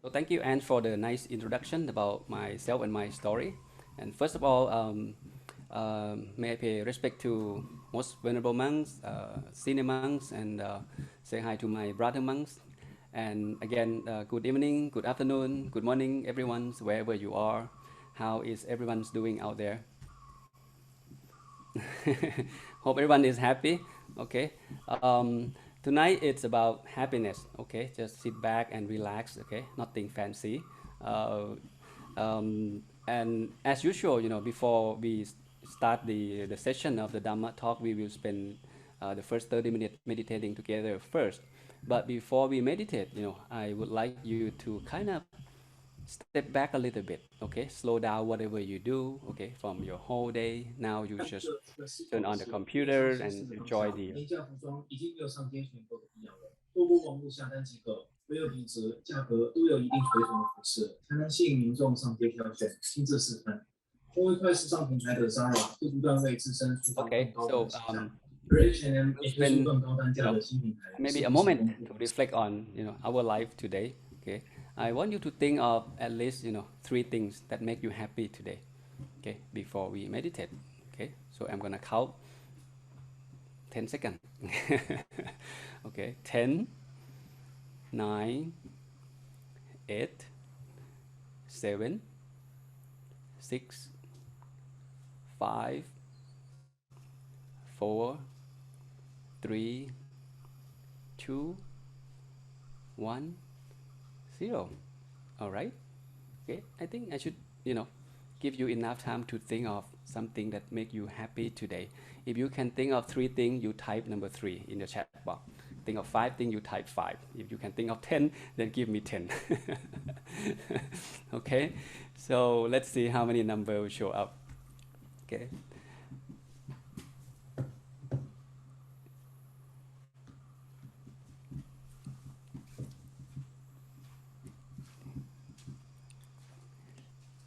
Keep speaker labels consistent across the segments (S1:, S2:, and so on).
S1: So thank you, Anne, for the nice introduction about myself and my story. And first of all, may I pay respect to most venerable monks, senior monks, and say hi to my brother monks. And again, good evening, good afternoon, good morning, everyone, wherever you are. How is everyone's doing out there? Hope everyone is happy. Okay. Tonight it's about happiness. Okay. Just sit back and relax. Okay. Nothing fancy. And as usual, before we start the session of the Dhamma talk, we will spend the first 30 minutes meditating together first. But before we meditate, I would like you to kind of step back a little bit, okay? Slow down whatever you do, okay, from your whole day. Now you just turn on the computer and enjoy the ，okay. So we'll spend, you know, maybe a moment to reflect on, our life today. Okay, I want you to think of at least, three things that make you happy today. Okay, before we meditate. Okay, so I'm gonna count 10 seconds. Okay, 10, 9, 8, 7, 6, 5, 4, 3, 2, 1, 0. All right. Okay, I think I should, give you enough time to think of something that make you happy today. If you can think of three things, you type number three in the chat box. Think of five things, you type five. If you can think of 10, then give me 10. Okay, so let's see how many numbers will show up. Okay.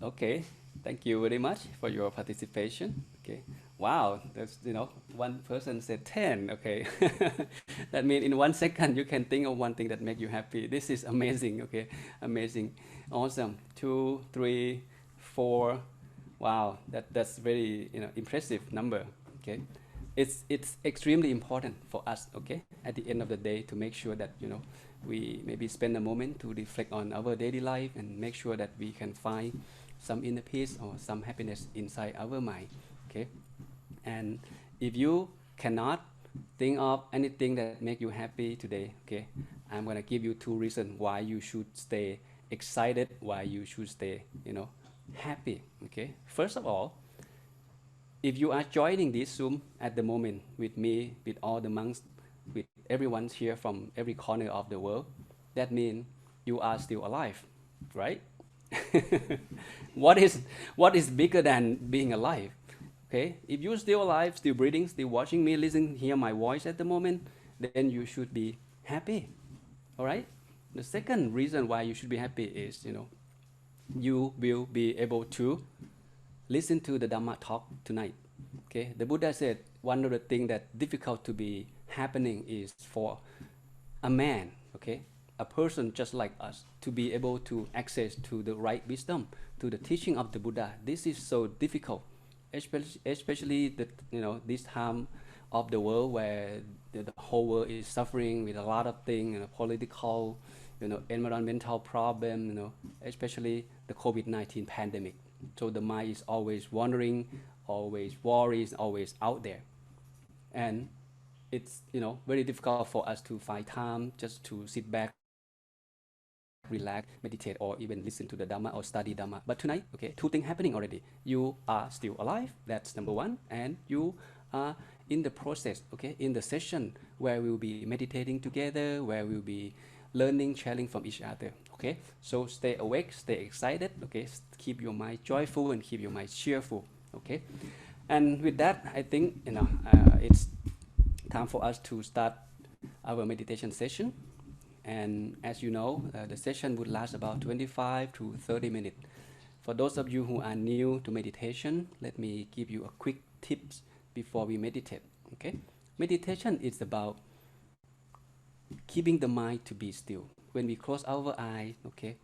S1: Okay, thank you very much for your participation. Okay, wow, that's, one person said 10. Okay, that means in 1 second you can think of one thing that make you happy. This is amazing. Okay, amazing, awesome. Two, three, four. Wow, that's very, impressive number. Okay, it's extremely important for us. Okay, at the end of the day, to make sure that we maybe spend a moment to reflect on our daily life and make sure that we can find some inner peace or some happiness inside our mind. Okay, and if you cannot think of anything that make you happy today, okay, I'm gonna give you two reasons why you should stay excited, why you should stay, happy. Okay, first of all, if you are joining this Zoom at the moment with me, with all the monks, with everyone here from every corner of the world, that means you are still alive, right? what is what is bigger than being alive? Okay, if you're still alive, still breathing, still watching me, listening, hear my voice at the moment, then you should be happy. All right. The second reason why you should be happy is, you will be able to listen to the Dhamma talk tonight. Okay, the Buddha said one of the things that difficult to be happening is for a man, okay, a person just like us, to be able to access to the right wisdom, to the teaching of the Buddha. This is so difficult, especially the this time of the world where the whole world is suffering with a lot of things, political, environmental problem, especially the COVID-19 pandemic. So the mind is always wandering, always worries, always out there, and it's very difficult for us to find time just to sit back, relax, meditate, or even listen to the Dhamma or study Dhamma. But tonight, okay, two things happening already. You are still alive, that's number one, and you are in the process, okay, in the session where we'll be meditating together, where we'll be learning, sharing from each other. Okay, so stay awake, stay excited. Okay, keep your mind joyful and keep your mind cheerful. Okay, and with that, I think it's time for us to start our meditation session. And as you know, the session would last about 25 to 30 minutes. For those of you who are new to meditation, let me give you a quick tips before we meditate. Okay, meditation is about keeping the mind to be still. When we close our eyes, okay,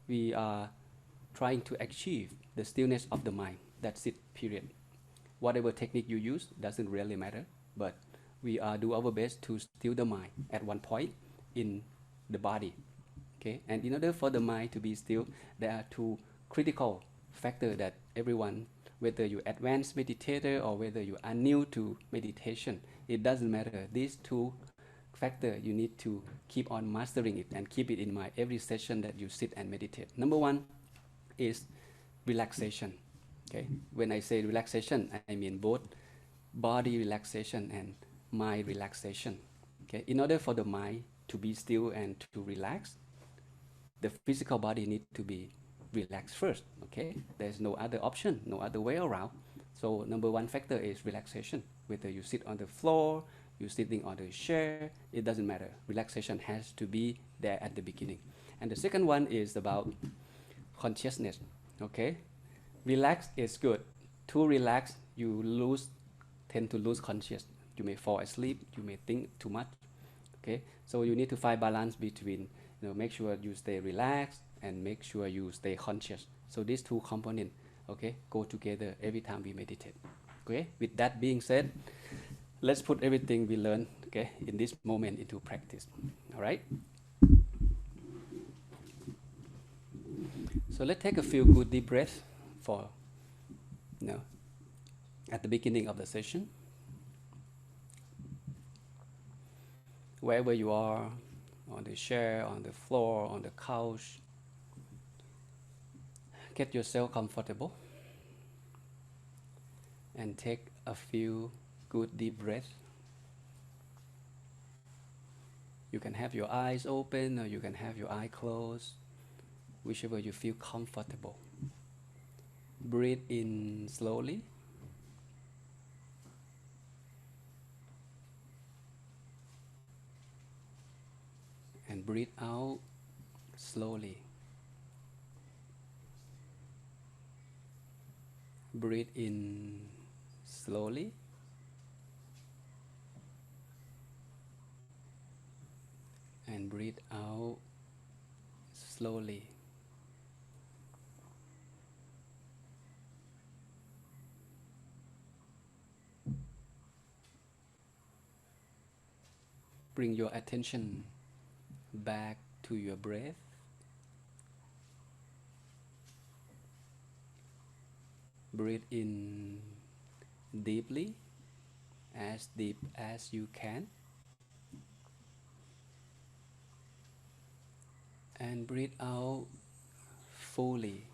S1: we are trying to achieve the stillness of the mind. That's it, period. Whatever technique you use doesn't really matter, but we do our best to still the mind at one point in the body. Okay, and in order for the mind to be still, there are two critical factors that everyone, whether you advanced meditator or whether you are new to meditation, it doesn't matter. These two factors you need to keep on mastering it and keep it in mind every session that you sit and meditate. Number one is relaxation. Okay, when I say relaxation, I mean both body relaxation and mind relaxation. Okay, in order for the mind to be still and to relax, the physical body needs to be relaxed first. Okay, there's no other option, no other way around. So number one factor is relaxation. Whether you sit on the floor, you're sitting on the chair, it doesn't matter. Relaxation has to be there at the beginning. And the second one is about consciousness. Okay, relax is good. Too relax, you tend to lose consciousness. You may fall asleep, you may think too much. Okay, so you need to find balance between, make sure you stay relaxed and make sure you stay conscious. So these two components, okay, go together every time we meditate. Okay, with that being said, let's put everything we learned, okay, in this moment into practice. All right. So let's take a few good deep breaths for, at the beginning of the session. Wherever you are, on the chair, on the floor, on the couch, get yourself comfortable and take a few good deep breaths. You can have your eyes open or you can have your eyes closed, whichever you feel comfortable. Breathe in slowly. And breathe out slowly. Breathe in slowly. And breathe out slowly. Bring your attention back to your breath. Breathe in deeply, as deep as you can. And breathe out fully.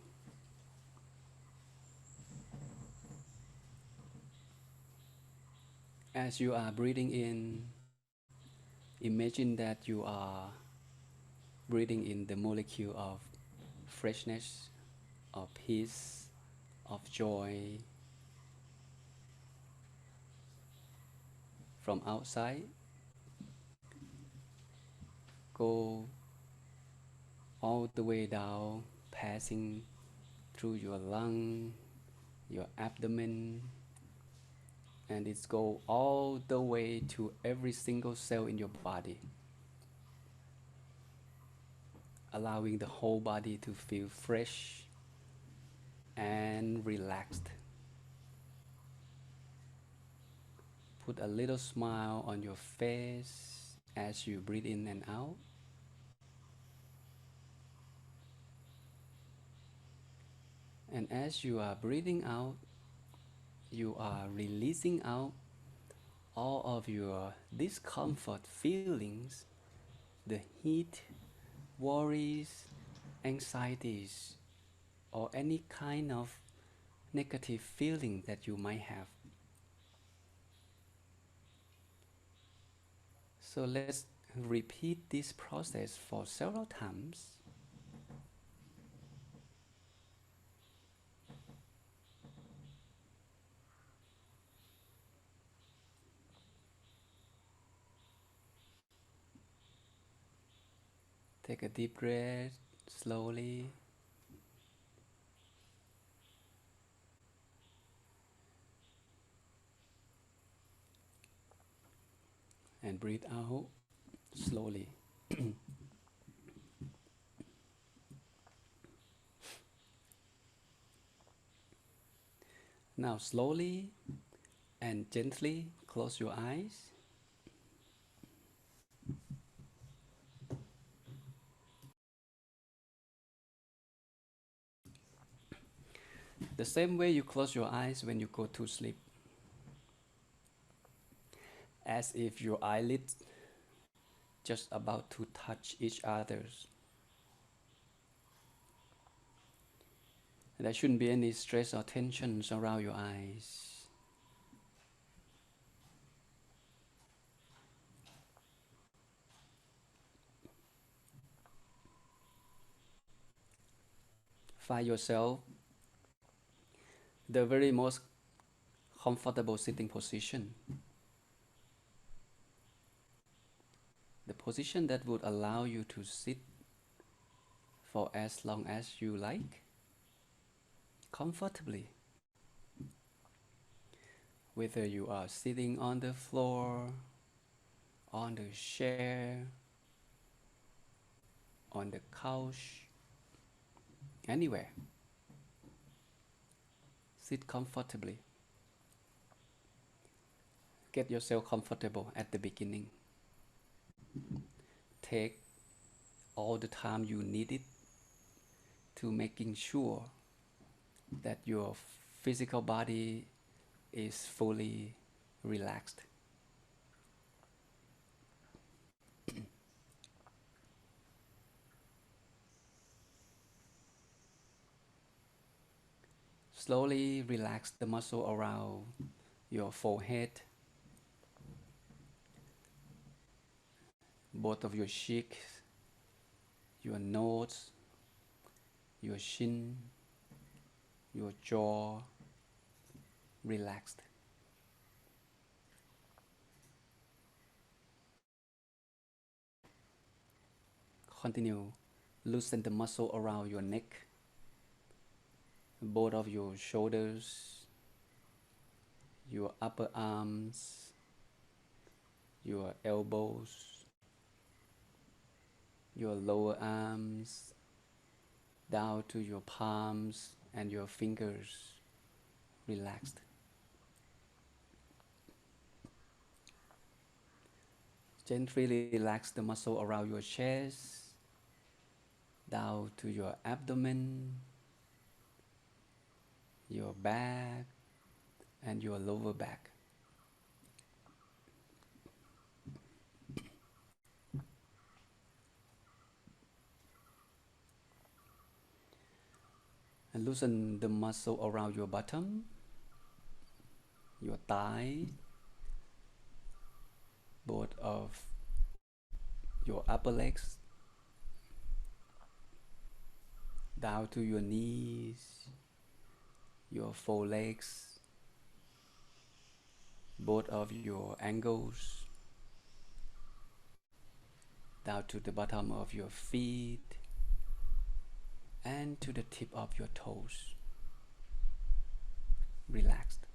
S1: As you are breathing in, imagine that you are breathing in the molecule of freshness, of peace, of joy from outside. Go all the way down, passing through your lung, your abdomen, and it's go all the way to every single cell in your body, allowing the whole body to feel fresh and relaxed. Put a little smile on your face as you breathe in and out. And as you are breathing out, you are releasing out all of your discomfort feelings, the heat, worries, anxieties, or any kind of negative feeling that you might have. So let's repeat this process for several times. Take a deep breath slowly. And breathe out slowly. Now slowly and gently close your eyes. The same way you close your eyes when you go to sleep, as if your eyelids just about to touch each other's. There shouldn't be any stress or tensions around your eyes. Find yourself the very most comfortable sitting position. The position that would allow you to sit for as long as you like, comfortably. Whether you are sitting on the floor, on the chair, on the couch, anywhere. Sit comfortably. Get yourself comfortable at the beginning. Take all the time you need it to making sure that your physical body is fully relaxed. Slowly relax the muscle around your forehead, both of your cheeks, your nose, your chin, your jaw, relaxed. Continue, loosen the muscle around your neck, both of your shoulders, your upper arms, your elbows, your lower arms, down to your palms and your fingers, relaxed. Gently relax the muscle around your chest, down to your abdomen, your back, and your lower back. And loosen the muscle around your bottom, your thigh, both of your upper legs, down to your knees, your forelegs, both of your ankles, down to the bottom of your feet, and to the tip of your toes, relaxed.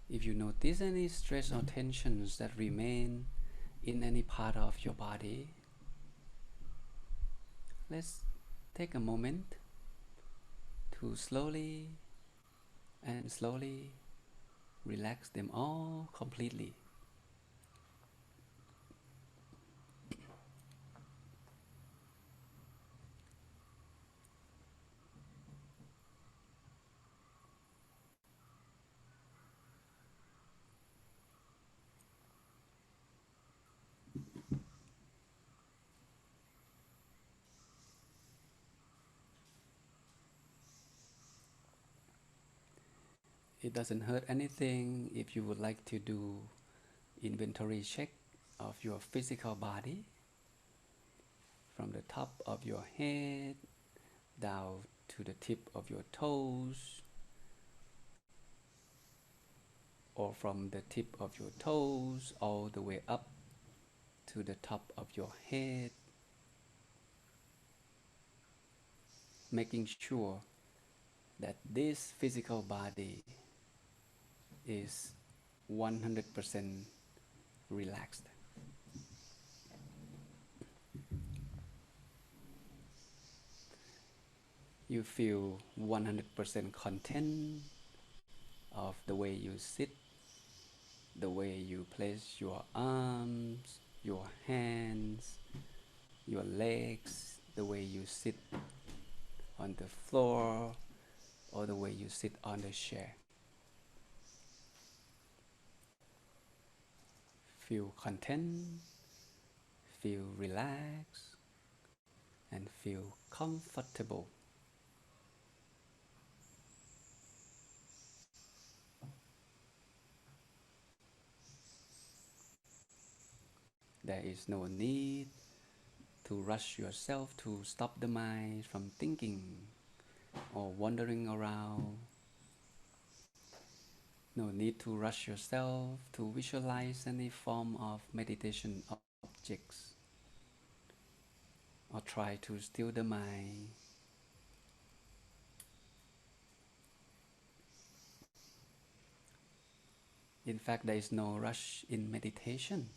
S1: If you notice any stress or tensions that remain in any part of your body, let's take a moment to slowly and slowly relax them all completely. It doesn't hurt anything if you would like to do inventory check of your physical body from the top of your head down to the tip of your toes, or from the tip of your toes all the way up to the top of your head, making sure that this physical body is 100% relaxed. You feel 100% content of the way you sit, the way you place your arms, your hands, your legs, the way you sit on the floor, or the way you sit on the chair. Feel content, feel relaxed, and feel comfortable. There is no need to rush yourself to stop the mind from thinking or wandering around. No need to rush yourself to visualize any form of meditation objects or try to still the mind. In fact, there is no rush in meditation.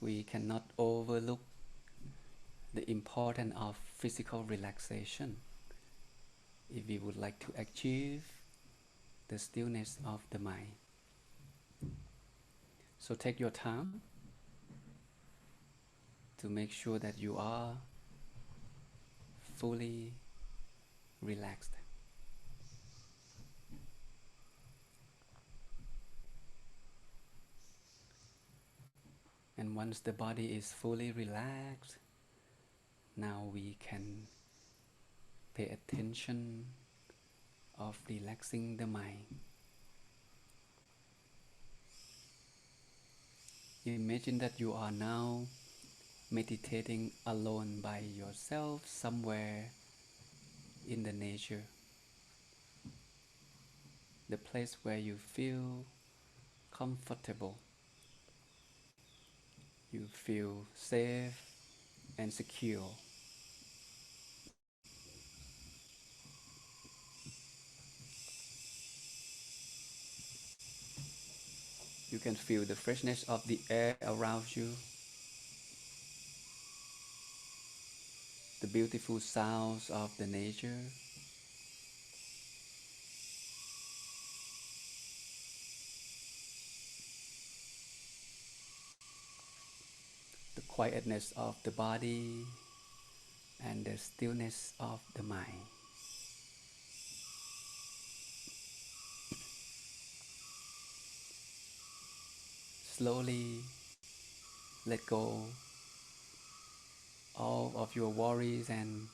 S1: We cannot overlook the importance of physical relaxation if we would like to achieve the stillness of the mind. So take your time to make sure that you are fully relaxed. And once the body is fully relaxed, now we can pay attention of relaxing the mind. Imagine that you are now meditating alone by yourself somewhere in the nature, the place where you feel comfortable, you feel safe and secure. You can feel the freshness of the air around you, the beautiful sounds of the nature, the quietness of the body, and the stillness of the mind. Slowly let go all of your worries and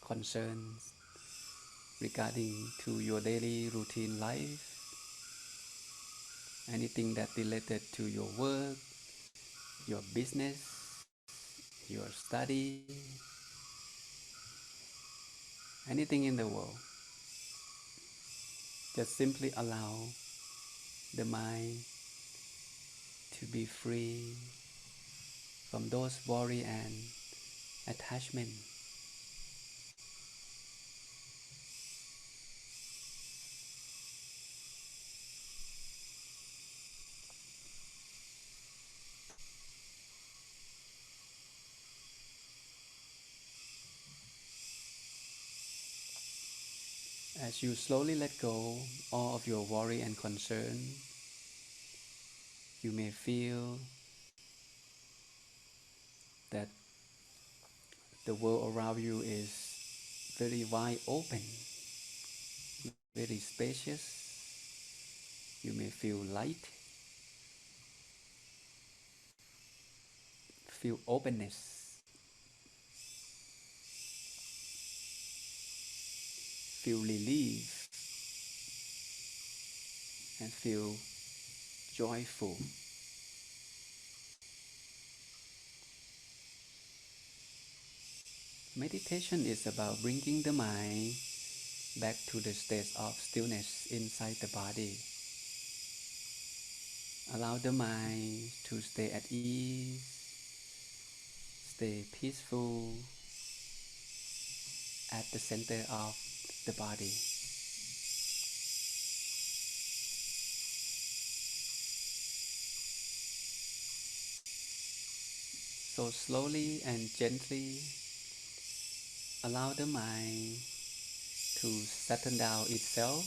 S1: concerns regarding to your daily routine life, anything that related to your work, your business, your study, anything in the world. Just simply allow the mind to be free from those worry and attachment. As you slowly let go all of your worry and concern, you may feel that the world around you is very wide open, very spacious. You may feel light, feel openness, feel relief, and feel joyful. Meditation is about bringing the mind back to the state of stillness inside the body. Allow the mind to stay at ease, stay peaceful at the center of the body. So slowly and gently allow the mind to settle down itself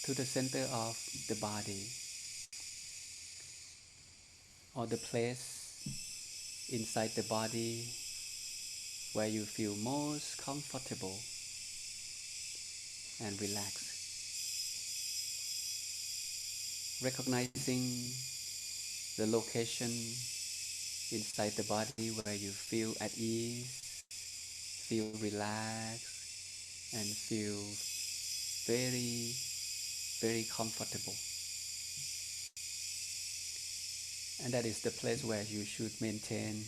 S1: to the center of the body, or the place inside the body where you feel most comfortable and relaxed. Recognizing the location inside the body where you feel at ease, feel relaxed, and feel very, very comfortable. And that is the place where you should maintain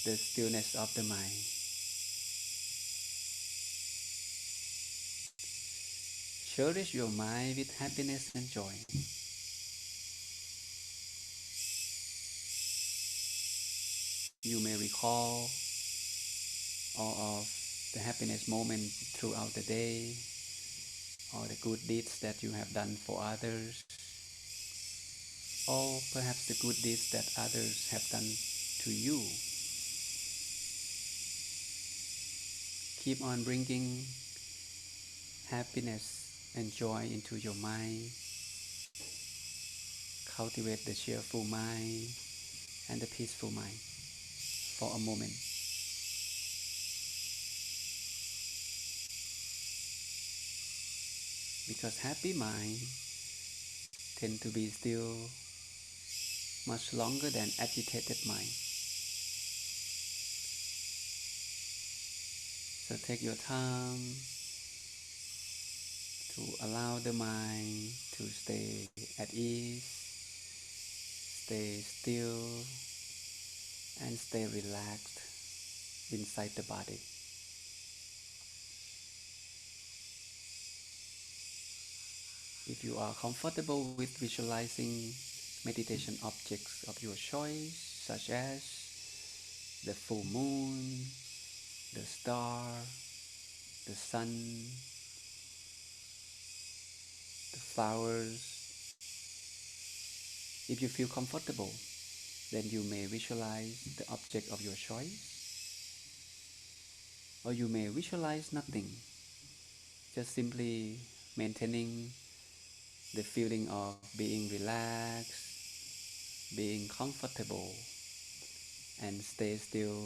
S1: the stillness of the mind. Cherish your mind with happiness and joy. You may recall all of the happiness moments throughout the day, or the good deeds that you have done for others, or perhaps the good deeds that others have done to you. Keep on bringing happiness and joy into your mind. Cultivate the cheerful mind and the peaceful mind for a moment. Because happy mind tend to be still much longer than agitated mind. So take your time to allow the mind to stay at ease, stay still, and stay relaxed inside the body. If you are comfortable with visualizing meditation objects of your choice, such as the full moon, the star, the sun, the flowers, if you feel comfortable, then you may visualize the object of your choice, or you may visualize nothing, just simply maintaining the feeling of being relaxed, being comfortable, and stay still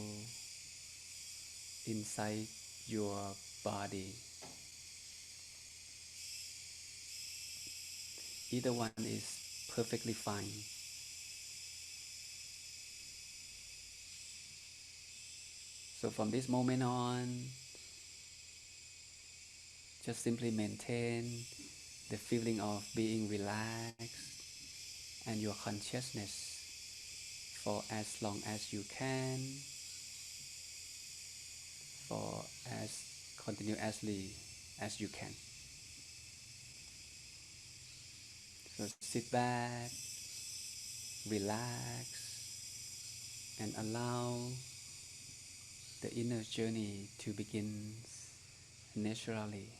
S1: inside your body. Either one is perfectly fine. So from this moment on, just simply maintain the feeling of being relaxed and your consciousness for as long as you can, for as continuously as you can. So sit back, relax, and allow the inner journey to begin naturally.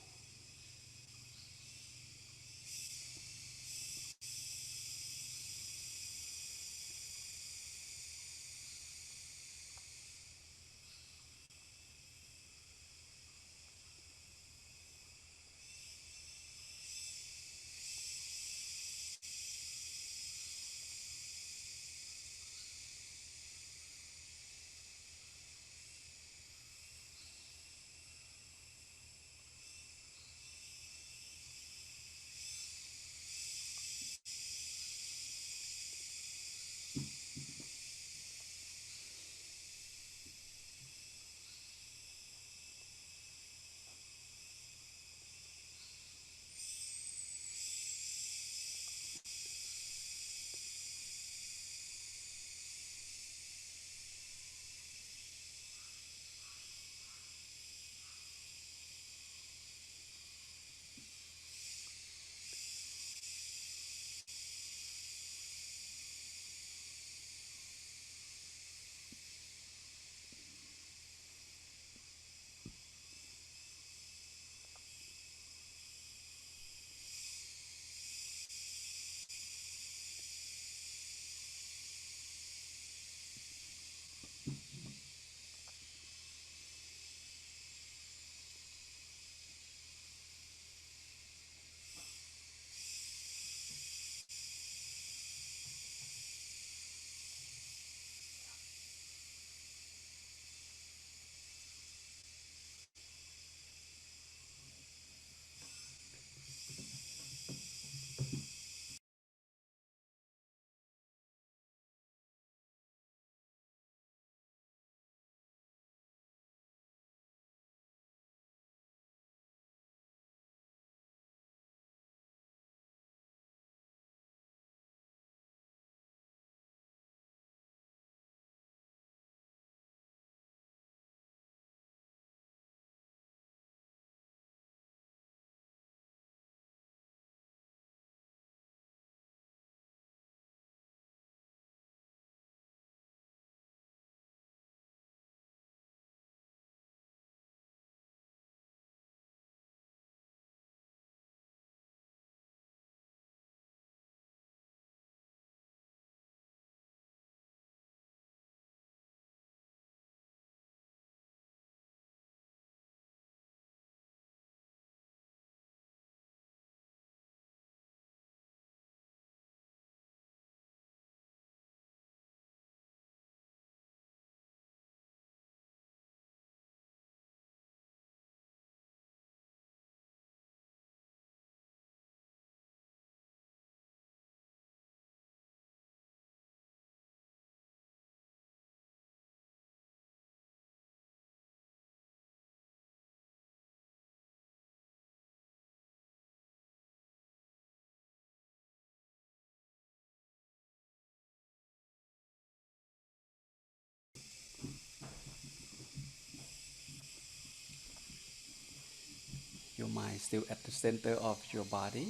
S1: your mind still at the center of your body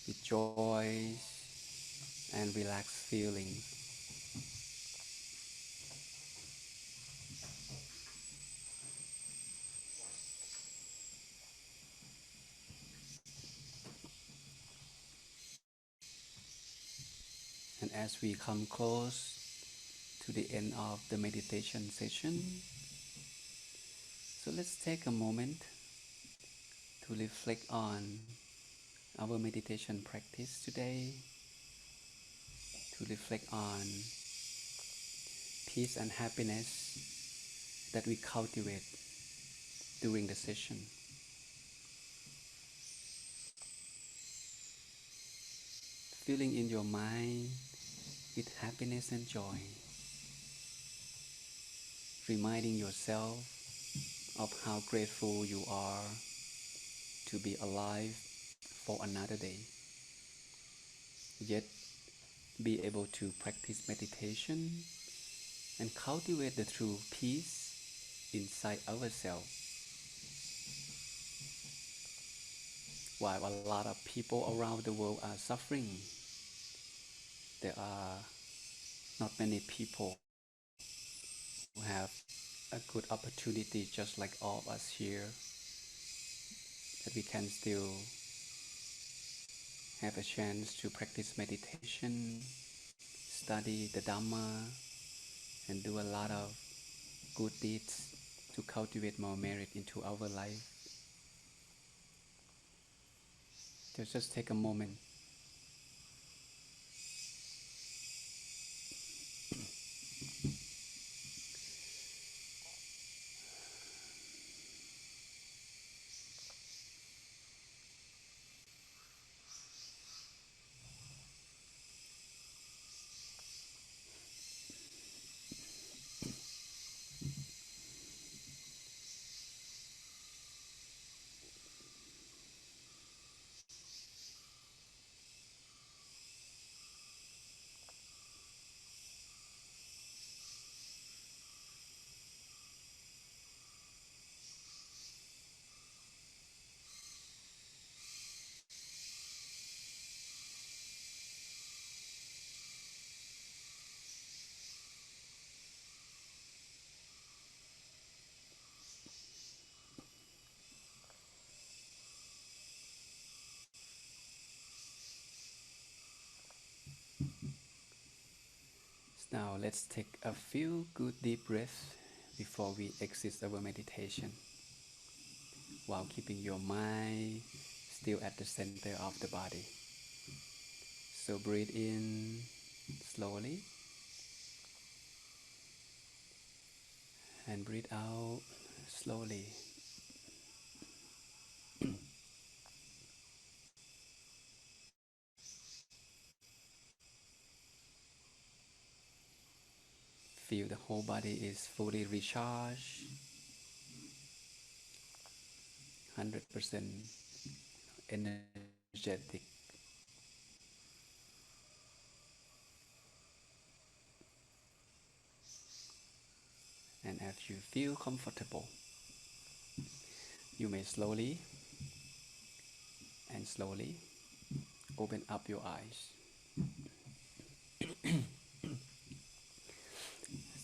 S1: with joy and relaxed feelings. And as we come close to the end of the meditation session, so let's take a moment to reflect on our meditation practice today, to reflect on peace and happiness that we cultivate during the session. Feeling in your mind with happiness and joy, reminding yourself of how grateful you are to be alive for another day, yet be able to practice meditation and cultivate the true peace inside ourselves. While a lot of people around the world are suffering, there are not many people who have a good opportunity just like all of us here, that we can still have a chance to practice meditation, study the Dhamma, and do a lot of good deeds to cultivate more merit into our life. Just take a moment. Now let's take a few good deep breaths before we exit our meditation, while keeping your mind still at the center of the body. So breathe in slowly and breathe out slowly. Feel the whole body is fully recharged, 100% energetic. And as you feel comfortable, you may slowly open up your eyes.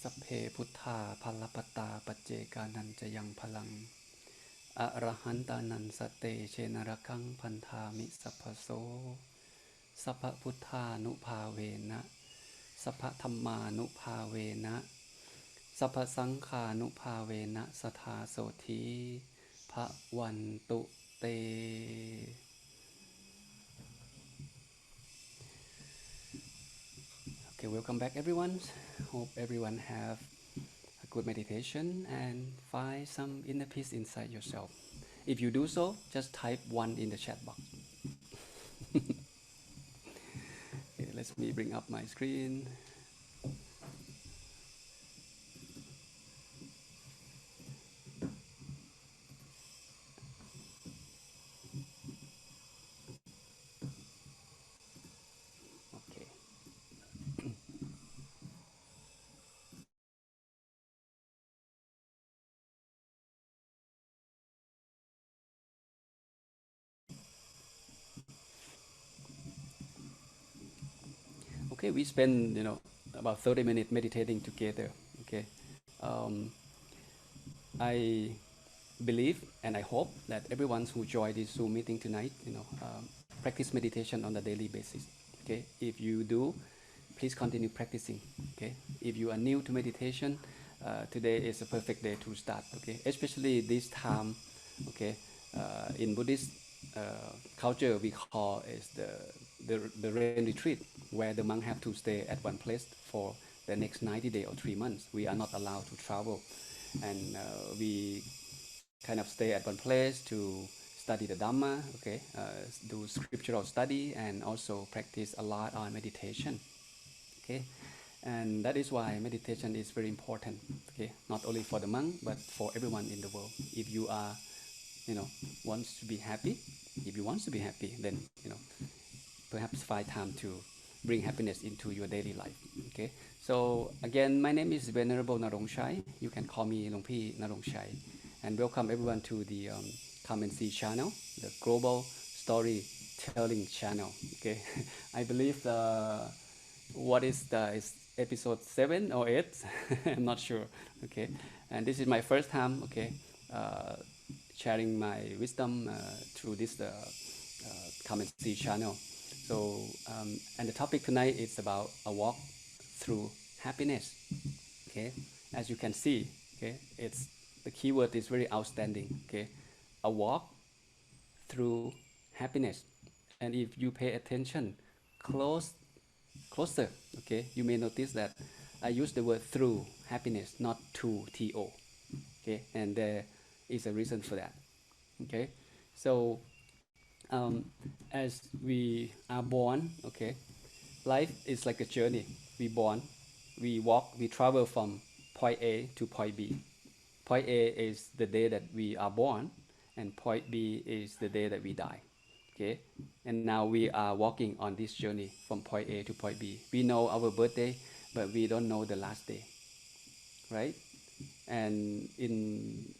S1: สัพเพพุทธาภลปตาปัจเจกานันจะยังพลังอรหันตานันสเตเชนรคังพันธามิสัพพโสสัพพพุทธานุภาเวนะสัพพธัมมานุภาเวนะสัพพสังฆานุภาเวนะสทาโสธีภวันตุเต Okay, welcome back everyone. Hope everyone have a good meditation and find some inner peace inside yourself. If you do so, just type 1 in the chat box. Okay, let me bring up my screen. Okay, we spend about 30 minutes meditating together. Okay, um, I believe and I hope that everyone who joined this Zoom meeting tonight, practice meditation on a daily basis. Okay, if you do, please continue practicing. Okay, if you are new to meditation, today is a perfect day to start. Okay, especially this time. Okay, in Buddhist culture, we call is the rain retreat, where the monk have to stay at one place for the next 90 days or 3 months. We are not allowed to travel, and we kind of stay at one place to study the Dhamma, okay, do scriptural study, and also practice a lot on meditation, okay. And that is why meditation is very important, okay, not only for the monk but for everyone in the world. If you are, wants to be happy, if you want to be happy, then perhaps find time to bring happiness into your daily life. Okay. So again, my name is Venerable Narongchai. You can call me Long P.Narongchai, and welcome everyone to the Come and See channel, the global storytelling channel. Okay. I believe what is episode 7 or 8? I'm not sure. Okay. And this is my first time. Okay. Sharing my wisdom through this Come and See channel. So, and the topic tonight is about a walk through happiness. Okay, as you can see, okay, it's the keyword is very outstanding. Okay, a walk through happiness, and if you pay attention closer, okay, you may notice that I use the word through happiness, not to. Okay, and there is a reason for that. Okay, so as we are born, okay, life is like a journey. We born, we walk, we travel from point A to point B. Point A is the day that we are born, and point B is the day that we die. Okay, and now we are walking on this journey from point A to point B. We know our birthday, but we don't know the last day, right? And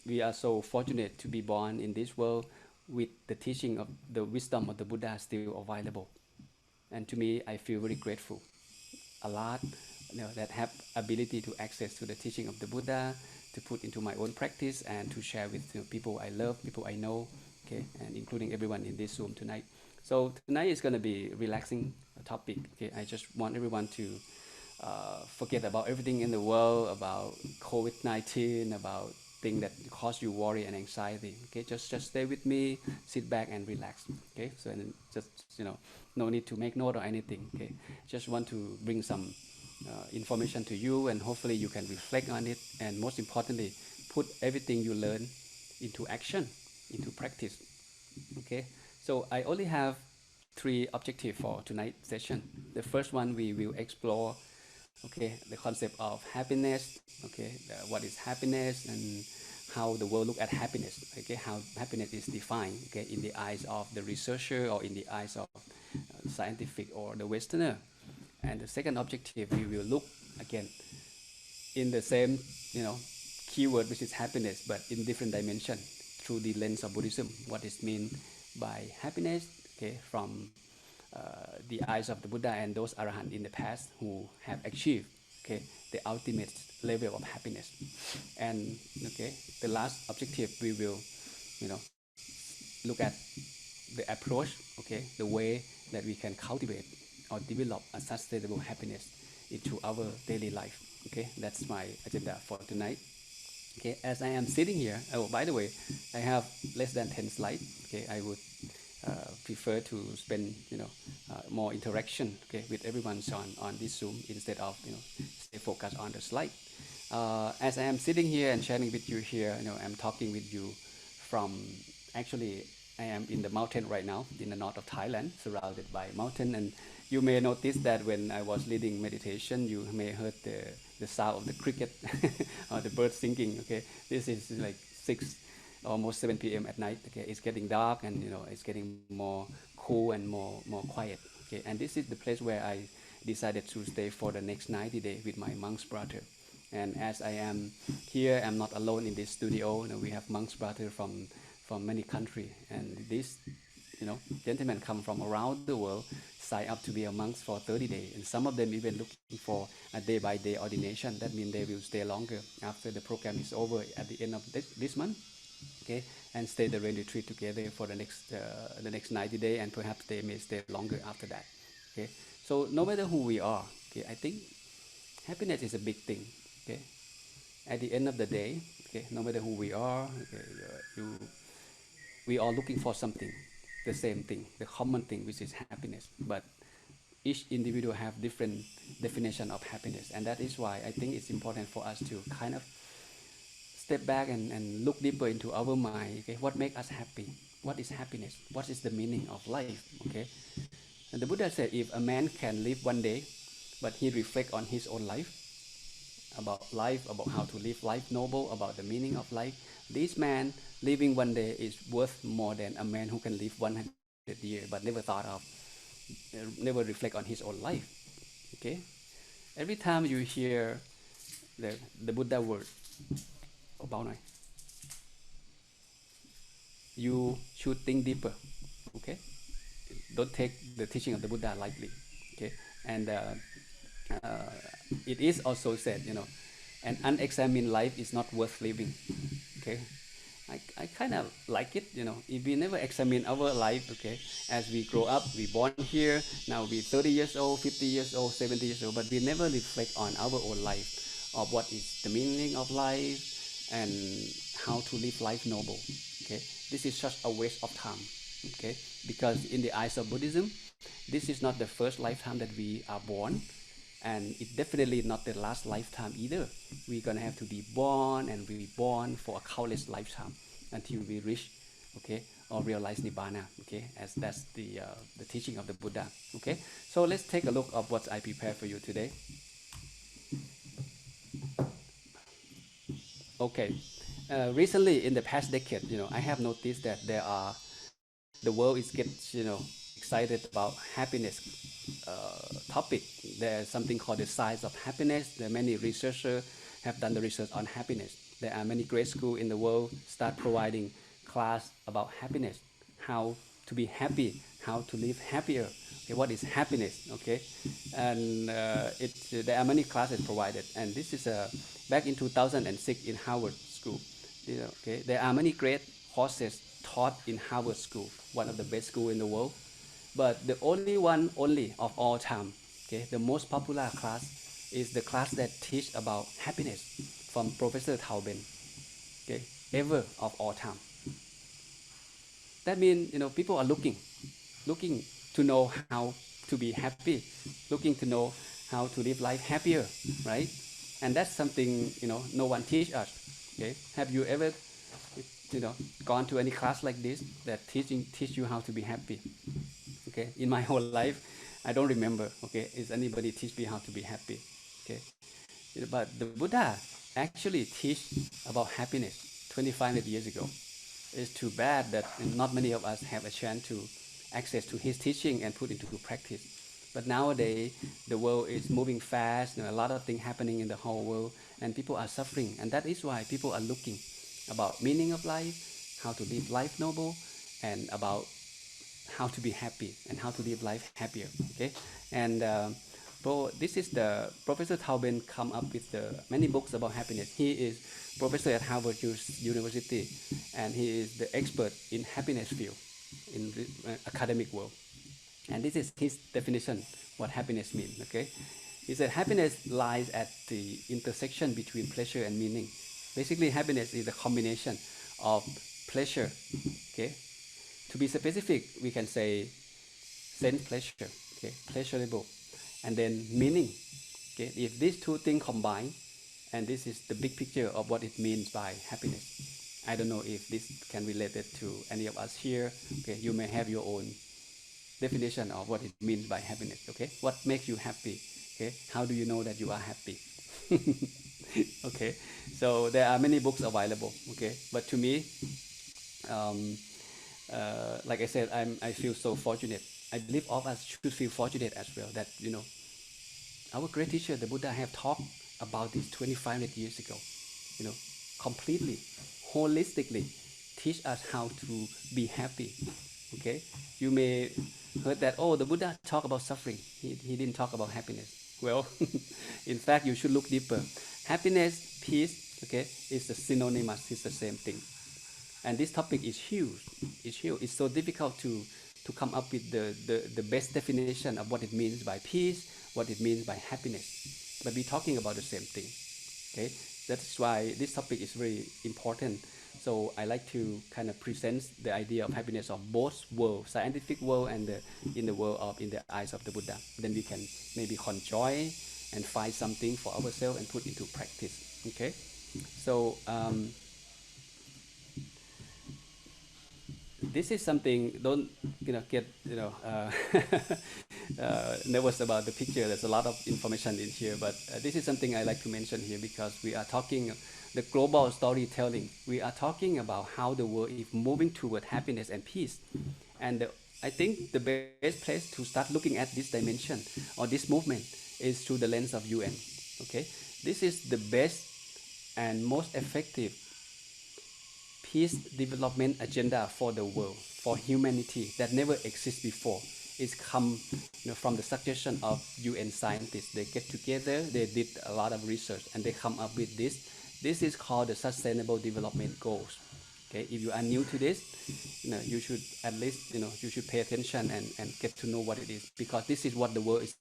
S1: we are so fortunate to be born in this world with the teaching of the wisdom of the Buddha still available. And to me, I feel very grateful. A lot, that have ability to access to the teaching of the Buddha, to put into my own practice and to share with people I love, people I know, okay, and including everyone in this Zoom tonight. So tonight is going to be relaxing topic. Okay, I just want everyone to forget about everything in the world, about COVID-19, about things that cause you worry and anxiety. Okay, just stay with me, sit back and relax. Okay, so and just no need to make note or anything. Okay, just want to bring some information to you, and hopefully you can reflect on it, and most importantly, put everything you learn into action, into practice. Okay, so I only have 3 objectives for tonight's session. The first one, we will explore, okay, the concept of happiness. Okay, what is happiness and how the world look at happiness. Okay, how happiness is defined. Okay, in the eyes of the researcher or in the eyes of scientific or the Westerner. And the second objective, we will look again in the same, keyword, which is happiness, but in different dimension through the lens of Buddhism. What is meant by happiness? Okay, from the eyes of the Buddha and those arahant in the past who have achieved, okay, the ultimate level of happiness. And okay, the last objective, we will, look at the approach, okay, the way that we can cultivate or develop a sustainable happiness into our daily life. Okay, that's my agenda for tonight. Okay, as I am sitting here, oh, by the way, I have less than 10 slides. Okay, I would prefer to spend, more interaction, okay, with everyone on this Zoom instead of, stay focused on the slide. As I am sitting here and sharing with you here, I'm talking with you from, actually, I am in the mountain right now in the north of Thailand, surrounded by mountain. And you may notice that when I was leading meditation, you may heard the sound of the cricket or the birds singing. Okay, this is like almost 7 p.m. at night. Okay, it's getting dark, and it's getting more cool and more quiet. Okay, and this is the place where I decided to stay for the next 90 days with my monk's brother. And as I am here, I'm not alone in this studio. We have monk's brother from many countries, and this gentlemen come from around the world, sign up to be a monk for 30 days, and some of them even looking for a day-by-day ordination. That means they will stay longer after the program is over at the end of this month, okay, and stay the rain retreat together for the next 90 days, and perhaps they may stay longer after that, okay. So no matter who we are, okay, I think happiness is a big thing, okay. At the end of the day, okay, no matter who we are, okay, we are looking for something, the same thing, the common thing, which is happiness. But each individual have different definition of happiness, and that is why I think it's important for us to kind of step back and look deeper into our mind. Okay, what makes us happy? What is happiness? What is the meaning of life? Okay, and the Buddha said, if a man can live one day, but he reflect on his own life, about how to live life noble, about the meaning of life, this man living one day is worth more than a man who can live 100 years but never reflect on his own life. Okay, every time you hear the Buddha word about it, you should think deeper. Okay, don't take the teaching of the Buddha lightly. Okay, and uh, it is also said, an unexamined life is not worth living. Okay, I kind of like it. If we never examine our life, okay, as we grow up, we born here, now we 30 years old, 50 years old, 70 years old, but we never reflect on our own life, of what is the meaning of life and how to live life noble. Okay, this is just a waste of time. Okay, because in the eyes of Buddhism, this is not the first lifetime that we are born, and it's definitely not the last lifetime either. We're gonna have to be born and reborn for a countless lifetime until we reach, okay, or realize nibbana. Okay, as that's the teaching of the Buddha. Okay, so let's take a look of what I prepared for you today. Okay, recently in the past decade, I have noticed that the world is gets excited about happiness topic. There's something called the science of happiness. There are many researchers have done the research on happiness. There are many great schools in the world start providing class about happiness, how to be happy, how to live happier. Okay, what is happiness? Okay, and there are many classes provided. And this is back in 2006 in Harvard School. Okay, there are many great courses taught in Harvard School, one of the best school in the world. But the only of all time, okay, the most popular class is the class that teach about happiness from Professor Tauben, okay, ever of all time. That means people are looking to know how to be happy, looking to know how to live life happier, right? And that's something no one teach us. Okay, have you ever gone to any class like this that teach you how to be happy? Okay, in my whole life, I don't remember. Okay, is anybody teach me how to be happy? Okay, but the Buddha actually teach about happiness 2,500 years ago. It's too bad that not many of us have a chance to access to his teaching and put into practice. But nowadays, the world is moving fast. A lot of things happening in the whole world, and people are suffering. And that is why people are looking about meaning of life, how to live life noble, and about how to be happy and how to live life happier. Okay, and this is the Professor Tauben come up with many books about happiness. He is professor at Harvard University, and he is the expert in happiness field in the academic world. And this is his definition what happiness means. Okay, he said happiness lies at the intersection between pleasure and meaning. Basically, happiness is a combination of pleasure. Okay, to be specific, we can say sense pleasure, okay, pleasurable, and then meaning. Okay, if these two things combine, and this is the big picture of what it means by happiness. I don't know if this can relate it to any of us here. Okay, you may have your own definition of what it means by happiness. Okay, what makes you happy? Okay, how do you know that you are happy? Okay, so there are many books available. Okay, but to me, like I said, I feel so fortunate. I believe all of us should feel fortunate as well that our great teacher, the Buddha, have talked about this 2,500 years ago. Completely, holistically, teach us how to be happy. Okay, you may heard that, oh, the Buddha talked about suffering. He didn't talk about happiness. Well, in fact, you should look deeper. Happiness, peace, okay, is the synonymous. It's the same thing. And this topic is huge. It's huge. It's so difficult to come up with the best definition of what it means by peace, what it means by happiness. But we're talking about the same thing. Okay, that's why this topic is very important. So I like to kind of present the idea of happiness of both world, scientific world and in the world of in the eyes of the Buddha. Then we can maybe conjoin and find something for ourselves and put into practice. Okay, so this is something, don't get nervous about the picture. There's a lot of information in here, but this is something I like to mention here because we are talking the global storytelling. We are talking about how the world is moving toward happiness and peace, and I think the best place to start looking at this dimension or this movement is through the lens of UN. Okay, this is the best and most effective peace development agenda for the world, for humanity that never existed before. It's come from the suggestion of UN scientists. They get together, they did a lot of research, and they come up with this. This is called the Sustainable Development Goals. Okay, if you are new to this, you should at least, you should pay attention and get to know what it is, because this is what the world is.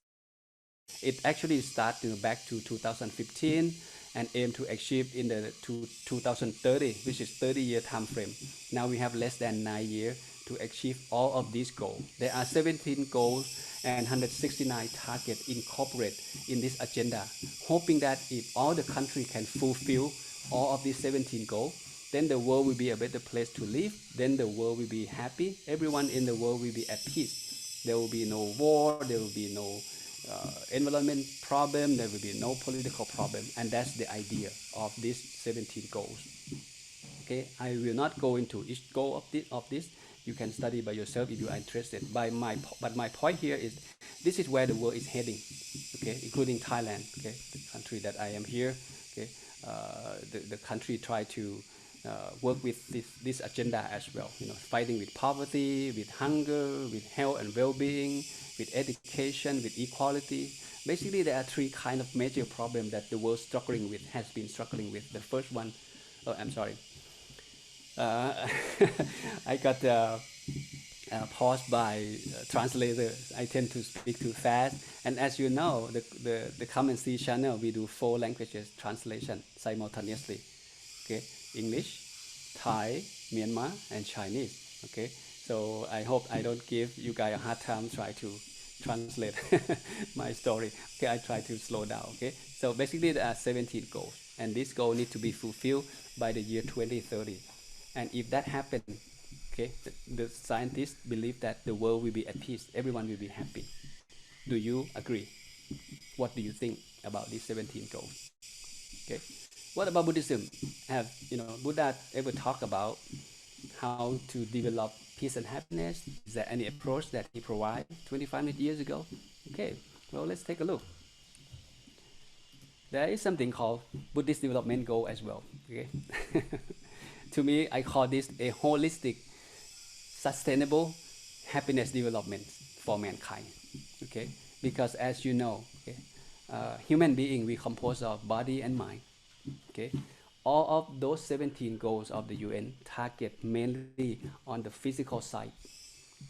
S1: It actually started back to 2015 and aim to achieve in the 2030, which is 30-year time frame. Now we have less than 9 years to achieve all of these goals. There are 17 goals and 169 targets incorporated in this agenda, hoping that if all the countries can fulfill all of these 17 goals, then the world will be a better place to live, then the world will be happy, everyone in the world will be at peace. There will be no war, there will be no environment problem, there will be no political problem, and that's the idea of these 17 goals. Okay, I will not go into each goal of this. You can study by yourself if you are interested. But my point here is, this is where the world is heading. Okay, including Thailand. Okay, the country that I am here. Okay, the country try to work with this agenda as well. Fighting with poverty, with hunger, with health and well-being, with education, with equality. Basically, there are three kind of major problems that the world has been struggling with. The first one, oh, I'm sorry. I got paused by translators. I tend to speak too fast. And as you know, the Come and See channel, we do 4 languages translation simultaneously. Okay, English, Thai, Myanmar, and Chinese. Okay, so I hope I don't give you guys a hard time try to translate my story. Okay, I try to slow down. Okay, so basically there are 17 goals, and this goal need to be fulfilled by the year 2030. And if that happens, okay, the scientists believe that the world will be at peace, everyone will be happy. Do you agree? What do you think about these 17 goals? Okay, what about Buddhism? Have Buddha ever talked about how to develop peace and happiness? Is there any approach that he provided 2,500 years ago? Okay, well, let's take a look. There is something called Buddhist development goal as well. Okay, to me, I call this a holistic, sustainable happiness development for mankind. Okay, because as you know, okay, human being, we compose of body and mind. Okay, all of those 17 goals of the UN target mainly on the physical side,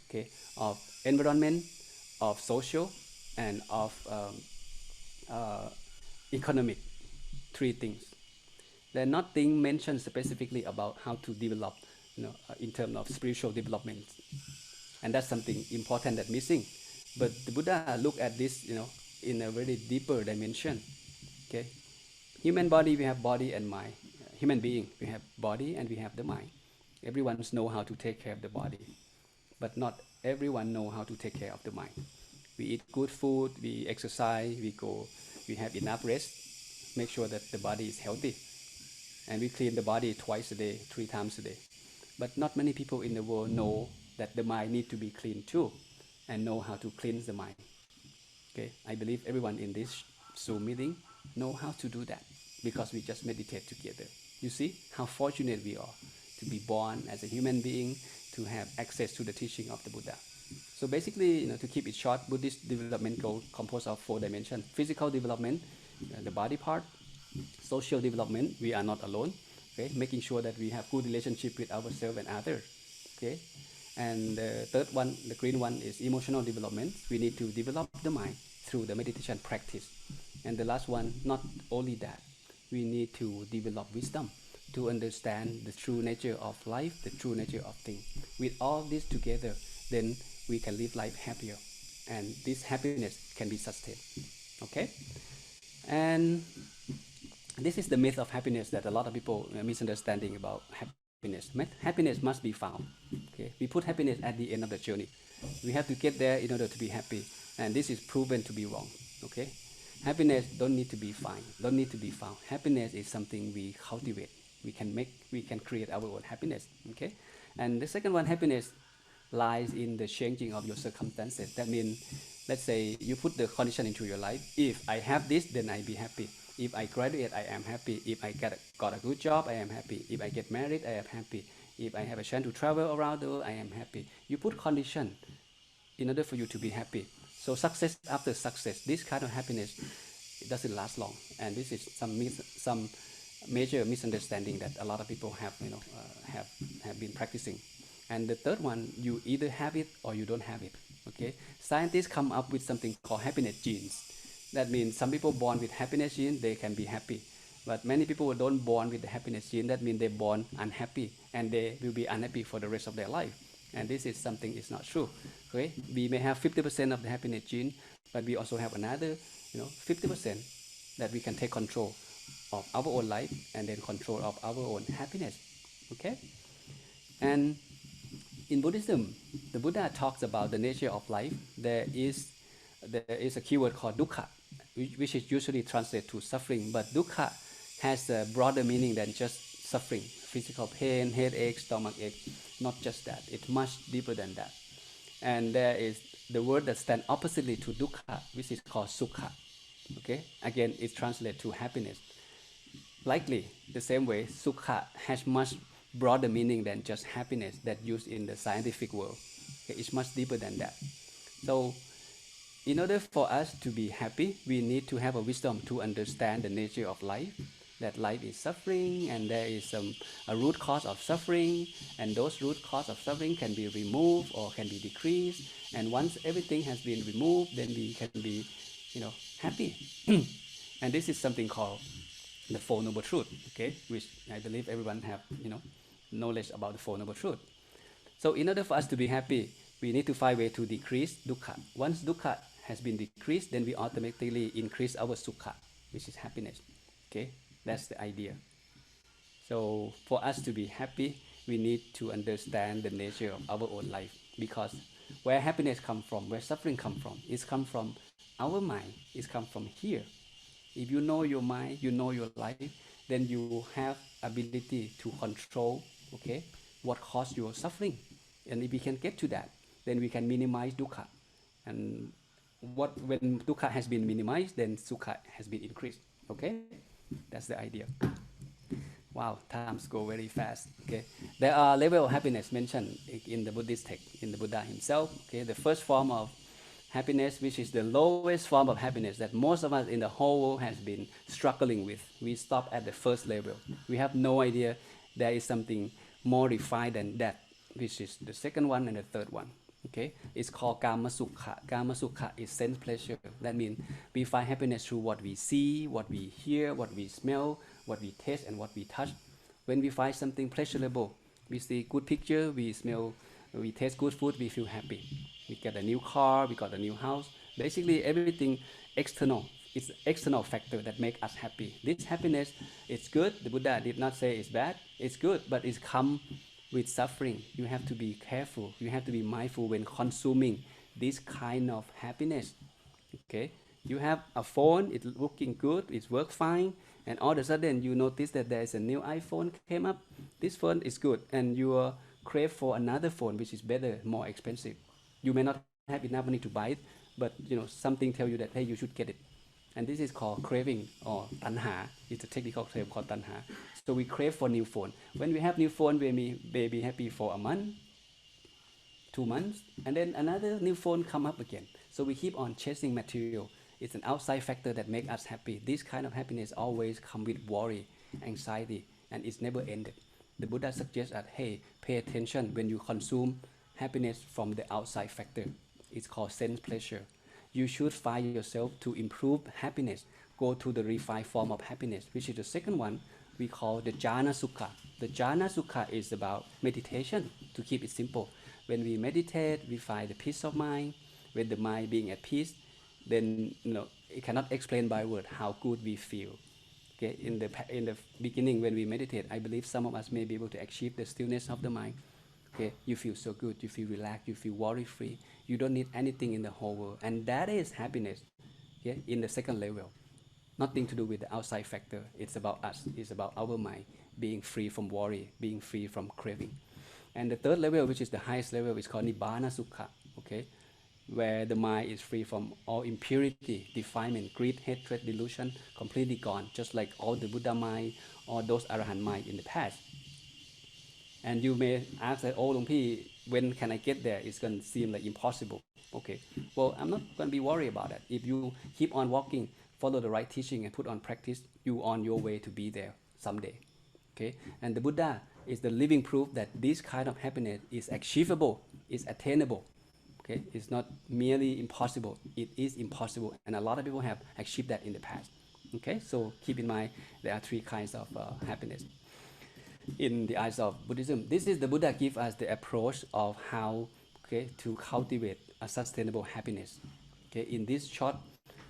S1: okay, of environment, of social, and of economic, 3 things. There are nothing mentioned specifically about how to develop, in terms of spiritual development, and that's something important that's missing. But the Buddha look at this, in a very deeper dimension. Okay, human body, we have body and mind. Human being, we have body and we have the mind. Everyone knows how to take care of the body, but not everyone knows how to take care of the mind. We eat good food, we exercise, we have enough rest, make sure that the body is healthy, and we clean the body twice a day, 3 times a day. But not many people in the world know that the mind needs to be clean too, and know how to cleanse the mind. Okay, I believe everyone in this Zoom meeting know how to do that because we just meditate together. You see how fortunate we are to be born as a human being, to have access to the teaching of the Buddha. So basically, to keep it short, Buddhist development goal composed of 4 dimensions: physical development, the body part; social development, we are not alone, okay, making sure that we have good relationship with ourselves and others, okay. And the third one, the green one, is emotional development. We need to develop the mind through the meditation practice. And the last one, not only that, we need to develop wisdom to understand the true nature of life, the true nature of things. With all this together, then we can live life happier, and this happiness can be sustained, okay. And this is the myth of happiness that a lot of people misunderstanding about happiness. Happiness must be found, okay. We put happiness at the end of the journey. We have to get there in order to be happy, and this is proven to be wrong, okay. Happiness don't need to be found. Happiness is something we cultivate. We can create our own happiness, okay. And the second one, happiness lies in the changing of your circumstances. That means, let's say you put the condition into your life: if I have this, then I be happy. If I graduate, I am happy. If I got a good job, I am happy. If I get married, I am happy. If I have a chance to travel around the world, I am happy. You put condition in order for you to be happy. So success after success, this kind of happiness, it doesn't last long, and this is some major misunderstanding that a lot of people have have been practicing. And the third one, you either have it or you don't have it, okay. Scientists come up with something called happiness genes. That means some people born with happiness gene, they can be happy, but many people don't born with the happiness gene. That means they're born unhappy, and they will be unhappy for the rest of their life. And this is something is not true, okay. We may have 50% of the happiness gene, but we also have another 50% that we can take control of our own life and then control of our own happiness, okay. And in Buddhism, the Buddha talks about the nature of life. There is a keyword called dukkha, which is usually translated to suffering, but dukkha has a broader meaning than just suffering, physical pain, headache, stomach ache. Not just that, it's much deeper than that. And there is the word that stands oppositely to dukkha, which is called sukha, okay. Again, it's translated to happiness. Likely, the same way, sukha has much broader meaning than just happiness that used in the scientific world. Okay, it's much deeper than that. So, in order for us to be happy, we need to have a wisdom to understand the nature of life, that life is suffering, and there is a root cause of suffering, and those root cause of suffering can be removed or can be decreased. And once everything has been removed, then we can be, happy. And this is something called the Four Noble Truths, okay, which I believe everyone have, knowledge about the Four Noble Truths. So in order for us to be happy, we need to find a way to decrease dukkha. Once dukkha has been decreased, then we automatically increase our sukha, which is happiness, okay. That's the idea. So for us to be happy, we need to understand the nature of our own life, because where happiness comes from, where suffering comes from, it's come from our mind, it's come from here. If you know your mind, you know your life, then you have ability to control, okay, what caused your suffering. And if we can get to that, then we can minimize dukkha. And when dukkha has been minimized, then sukha has been increased, okay. That's the idea. Wow, times go very fast, okay. There are levels of happiness mentioned in the Buddhist text, in the Buddha himself, okay. The first form of happiness, which is the lowest form of happiness that most of us in the whole world has been struggling with. We stop at the first level. We have no idea there is something more refined than that, which is the second one and the third one. Okay, it's called Kama Sukha. Kama Sukha is sense pleasure. That means we find happiness through what we see, what we hear, what we smell, what we taste, and what we touch. When we find something pleasurable, we see good picture, we smell, we taste good food, we feel happy. We get a new car, we got a new house. Basically, everything external. It's external factor that make us happy. This happiness, it's good. The Buddha did not say it's bad. It's good, but it's come with suffering. You have to be careful. You have to be mindful when consuming this kind of happiness. Okay, you have a phone. It's looking good. It works fine, and all of a sudden you notice that there is a new iPhone came up. This phone is good, and you crave for another phone which is better, more expensive. You may not have enough money to buy it, but something tell you that hey, you should get it. And this is called craving or tanha. It's a technical term called tanha. So we crave for new phone. When we have new phone, we may be happy for a month, 2 months, and then another new phone come up again. So we keep on chasing material. It's an outside factor that make us happy. This kind of happiness always come with worry, anxiety, and it's never ended. The Buddha suggests that, hey, pay attention when you consume happiness from the outside factor. It's called sense pleasure. You should find yourself to improve happiness. Go to the refined form of happiness, which is the second one we call the jhana sukha. The jhana sukha is about meditation, to keep it simple. When we meditate, we find the peace of mind. When the mind being at peace, then it cannot explain by word how good we feel. Okay, in the beginning when we meditate, I believe some of us may be able to achieve the stillness of the mind. Okay, you feel so good, you feel relaxed, you feel worry free. You don't need anything in the whole world, and that is happiness. Okay, in the second level, nothing to do with the outside factor. It's about us. It's about our mind being free from worry, being free from craving. And the third level, which is the highest level, is called nibbana sukha. Okay, where the mind is free from all impurity, defilement, greed, hatred, delusion, completely gone, just like all the Buddha mind or those Arahant mind in the past. And you may ask that, oh, Luang Pi, when can I get there? It's going to seem like impossible. Okay, well, I'm not going to be worried about that. If you keep on walking, follow the right teaching and put on practice, you on your way to be there someday. Okay, and the Buddha is the living proof that this kind of happiness is achievable, is attainable. Okay, it's not merely impossible, it is impossible, and a lot of people have achieved that in the past. Okay, so keep in mind there are three kinds of happiness in the eyes of Buddhism. This is the Buddha give us the approach of how, okay, to cultivate a sustainable happiness. Okay, in this short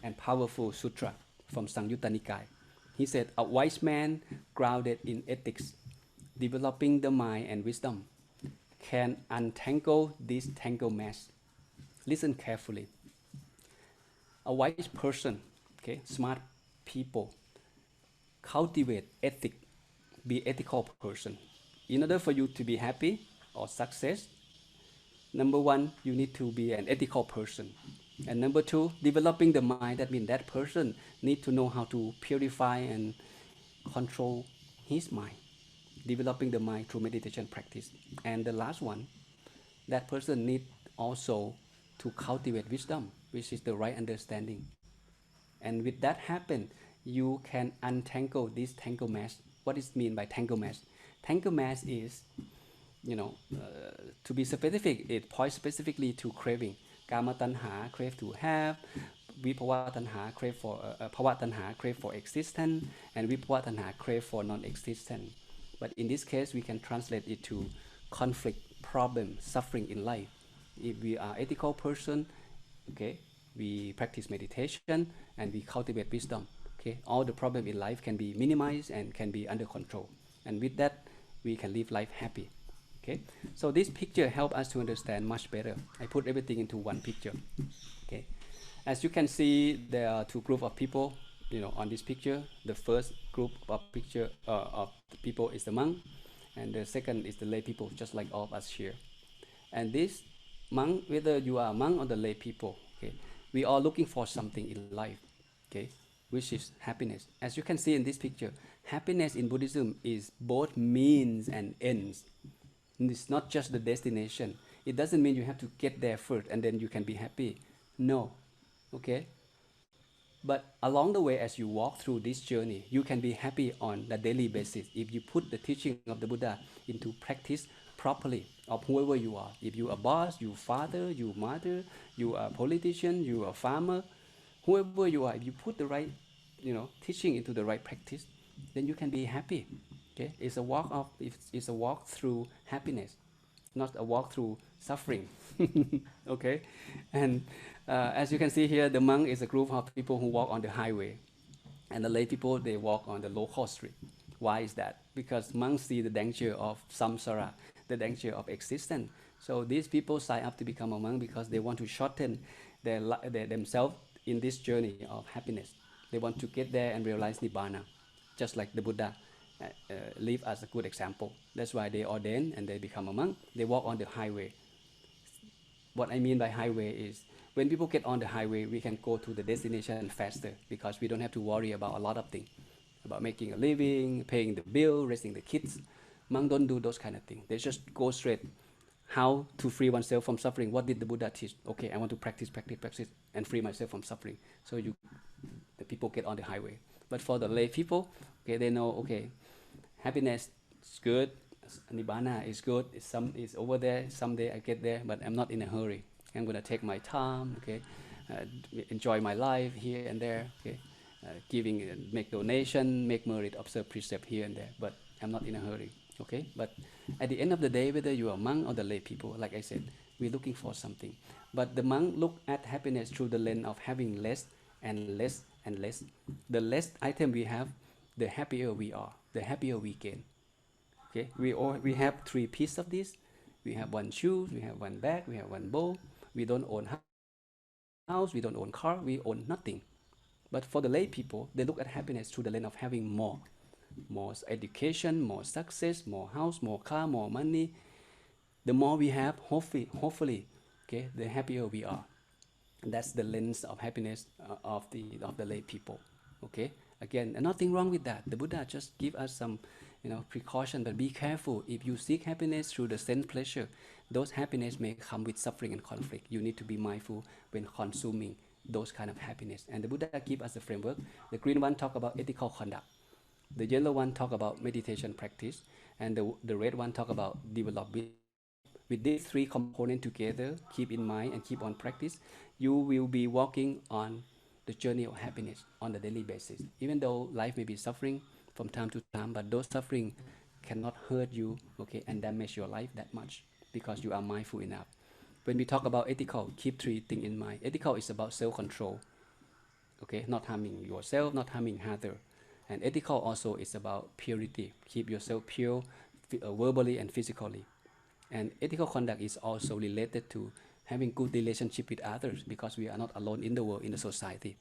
S1: and powerful sutra from Samyutta Nikaya, he said, a wise man grounded in ethics, developing the mind and wisdom, can untangle this tangled mess. Listen carefully. A wise person, okay, smart people, cultivate ethic, be ethical person. In order for you to be happy or success, number one, you need to be an ethical person. And number two, developing the mind. That means that person need to know how to purify and control his mind, developing the mind through meditation practice. And the last one, that person need also to cultivate wisdom, which is the right understanding. And with that happen, you can untangle this tangle mess. What is mean by tangle mess? Tangle mess is, to be specific, it points specifically to craving. Kama tanha, crave to have. Vibhava tanha, crave for bhava tanha, crave for existence, and vibhava tanha, crave for non-existence. But in this case, we can translate it to conflict, problem, suffering in life. If we are ethical person, okay, we practice meditation and we cultivate wisdom. Okay, all the problem in life can be minimized and can be under control. And with that, we can live life happy. Okay, so this picture helps us to understand much better. I put everything into one picture. Okay, as you can see, there are two groups of people, on this picture. The first group of people is the monk, and the second is the lay people, just like all of us here. And this monk, whether you are a monk or the lay people, okay, we are looking for something in life, okay, which is happiness. As you can see in this picture, happiness in Buddhism is both means and ends. And it's not just the destination. It doesn't mean you have to get there first and then you can be happy. No, okay? But along the way, as you walk through this journey, you can be happy on a daily basis if you put the teaching of the Buddha into practice properly, of whoever you are. If you are a boss, you father, you mother, you are a politician, you are a farmer, whoever you are, if you put the right, teaching into the right practice, then you can be happy. Okay, it's a walk through happiness, not a walk through suffering. Okay, and as you can see here, the monk is a group of people who walk on the highway, and the lay people, they walk on the local street. Why is that? Because monks see the danger of samsara, the danger of existence. So these people sign up to become a monk because they want to shorten themselves in this journey of happiness. They want to get there and realize nibbana, just like the Buddha live as a good example. That's why they ordain and they become a monk. They walk on the highway. What I mean by highway is, when people get on the highway, we can go to the destination faster because we don't have to worry about a lot of things, about making a living, paying the bill, raising the kids. Monks don't do those kind of things. They just go straight how to free oneself from suffering. What did the Buddha teach? Okay, I want to practice, and free myself from suffering. So the people get on the highway. But for the lay people, okay, they know, okay, happiness is good, nibbana is good, it's over there. Someday I get there, but I'm not in a hurry. I'm gonna take my time, okay, enjoy my life here and there, okay, giving, make donation, make merit, observe precept here and there. But I'm not in a hurry, okay. But at the end of the day, whether you are a monk or the lay people, like I said, we're looking for something. But the monk look at happiness through the lens of having less and less and less. The less item we have, the happier we are, the happier we gain. Okay, we have 3 pieces of this. We have 1 shoe, we have 1 bag, we have 1 bowl. We don't own house, we don't own car, we own nothing. But for the lay people, they look at happiness through the lens of having more education, more success, more house, more car, more money. The more we have, hopefully, okay, the happier we are. And that's the lens of happiness of the lay people. Okay, again, nothing wrong with that. The Buddha just give us some, precaution. But be careful. If you seek happiness through the sense pleasure, those happiness may come with suffering and conflict. You need to be mindful when consuming those kind of happiness. And the Buddha give us a framework. The green one talk about ethical conduct. The yellow one talk about meditation practice, and the red one talk about develop wisdom. With these 3 components together, keep in mind and keep on practice, you will be walking on the journey of happiness on a daily basis. Even though life may be suffering from time to time, but those suffering cannot hurt you, okay, and damage your life that much because you are mindful enough. When we talk about ethical, keep 3 things in mind. Ethical is about self-control, okay, not harming yourself, not harming others. And ethical also is about purity. Keep yourself pure, verbally and physically. And ethical conduct is also related to having good relationship with others, because we are not alone in the world, in the society.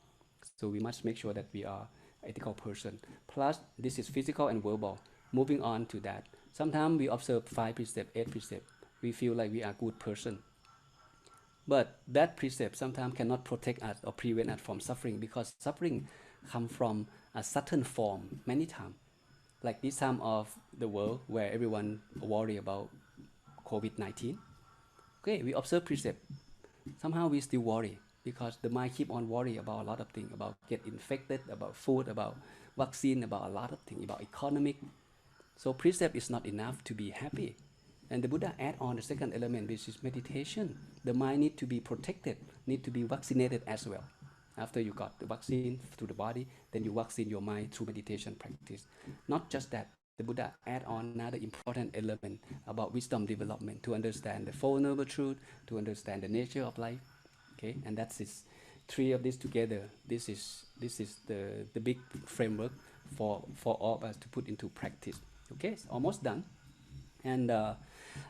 S1: So we must make sure that we are ethical person. Plus, this is physical and verbal. Moving on to that, sometimes we observe 5 precepts, 8 precepts. We feel like we are a good person. But that precept sometimes cannot protect us or prevent us from suffering, because suffering comes from a certain form many times. Like this time of the world where everyone worry about COVID-19. Okay, we observe precept. Somehow we still worry because the mind keep on worry about a lot of things, about get infected, about food, about vaccine, about a lot of things, about economic. So precept is not enough to be happy. And the Buddha add on the second element, which is meditation. The mind need to be protected, need to be vaccinated as well. After you got the vaccine through the body, then you vaccine your mind through meditation practice. Not just that, the Buddha add on another important element about wisdom development, to understand the Four Noble Truths, to understand the nature of life. Okay, and that's it. 3 of these together. This is the big framework for all of us to put into practice. Okay, it's almost done. And uh,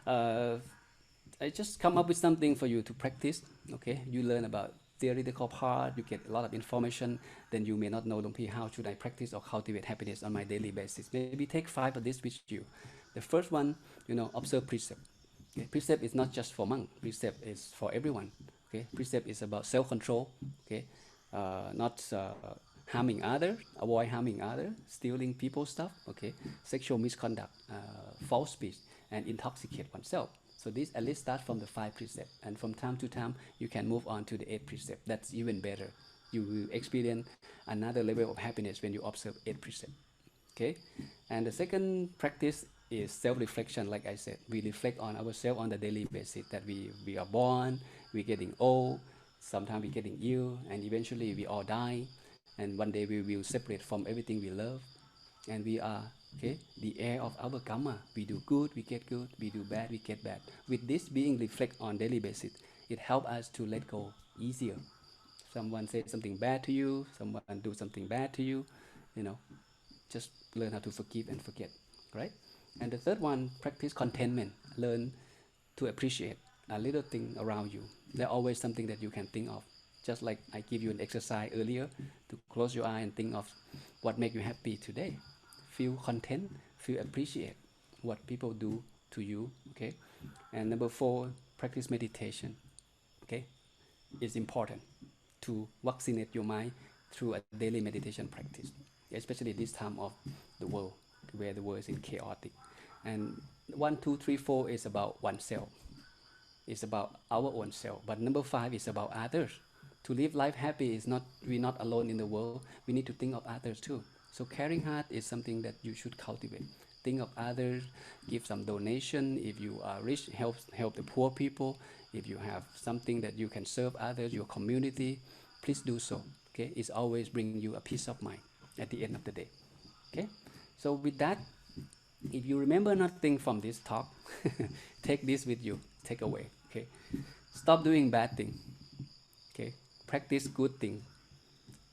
S1: I just come up with something for you to practice. Okay, you learn about theoretical part, you get a lot of information, then you may not know, how should I practice or cultivate happiness on my daily basis. Maybe take 5 of this with you. The first one, observe precept. Okay? Precept is not just for monk, precept is for everyone. Okay, precept is about self-control. Okay, not harming others, avoid harming others, stealing people's stuff. Okay, sexual misconduct, false speech, and intoxicate oneself. So this at least start from the 5 precepts, and from time to time you can move on to the 8 precept. That's even better. You will experience another level of happiness when you observe 8 precepts. Okay, and the second practice is self-reflection. Like I said, we reflect on ourselves on the daily basis. That we are born, we're getting old, sometimes we're getting ill, and eventually we all die. And one day we will separate from everything we love, and we are, okay, the heir of our karma. We do good, we get good. We do bad, we get bad. With this being reflect on daily basis, it helps us to let go easier. Someone says something bad to you, someone do something bad to you, you know, just learn how to forgive and forget, right? And the third one, practice contentment. Learn to appreciate a little thing around you. There's always something that you can think of. Just like I give you an exercise earlier to close your eye and think of what make you happy today. Feel content, feel appreciate what people do to you, okay? And number 4, practice meditation, okay? It's important to vaccinate your mind through a daily meditation practice, especially this time of the world where the world is chaotic. And 1, 2, 3, 4 is about oneself. It's about our own self. But number 5 is about others. To live life happy is not, we're not alone in the world. We need to think of others too. So caring heart is something that you should cultivate. Think of others, give some donation. If you are rich, help the poor people. If you have something that you can serve others, your community, please do so. Okay, it's always bring you a peace of mind at the end of the day. Okay, so with that, if you remember nothing from this talk, take this with you. Take away. Okay, stop doing bad thing. Okay, practice good thing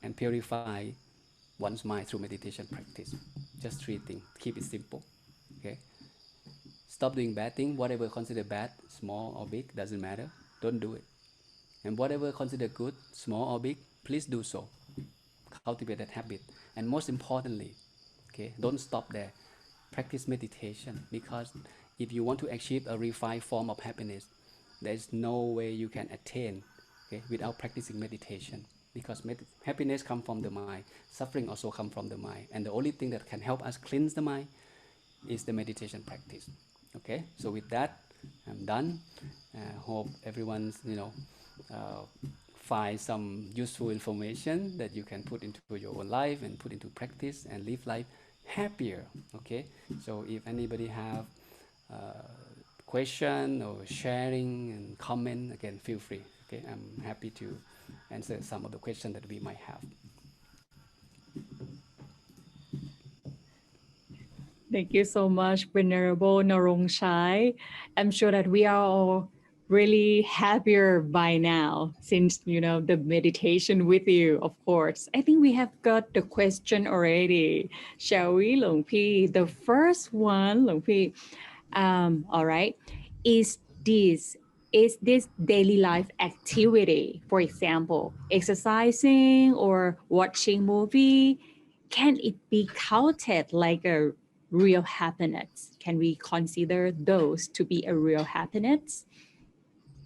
S1: and purify one's mind through meditation practice. Just 3 things. Keep it simple. Okay, stop doing bad thing. Whatever considered bad, small or big, doesn't matter. Don't do it. And whatever considered good, small or big, please do so. Cultivate that habit. And most importantly, okay, don't stop there. Practice meditation, because if you want to achieve a refined form of happiness, there is no way you can attain, okay, without practicing meditation, because happiness comes from the mind, suffering also comes from the mind, and the only thing that can help us cleanse the mind is the meditation practice. Okay, so with that, I'm done. Hope everyone's, uh, find some useful information that you can put into your own life and put into practice and live life happier. Okay, so if anybody have question or sharing and comment, again, feel free. Okay, I'm happy to answer some of the questions that we might have.
S2: Thank you so much, Venerable Narongchai. I'm sure that we are all really happier by now since, the meditation with you, of course. I think we have got the question already. Shall we, Long Pi? The first one, Long Pi. All right. Is this is this daily life activity, for example, exercising or watching movie, can it be counted like a real happiness? Can we consider those to be a real happiness?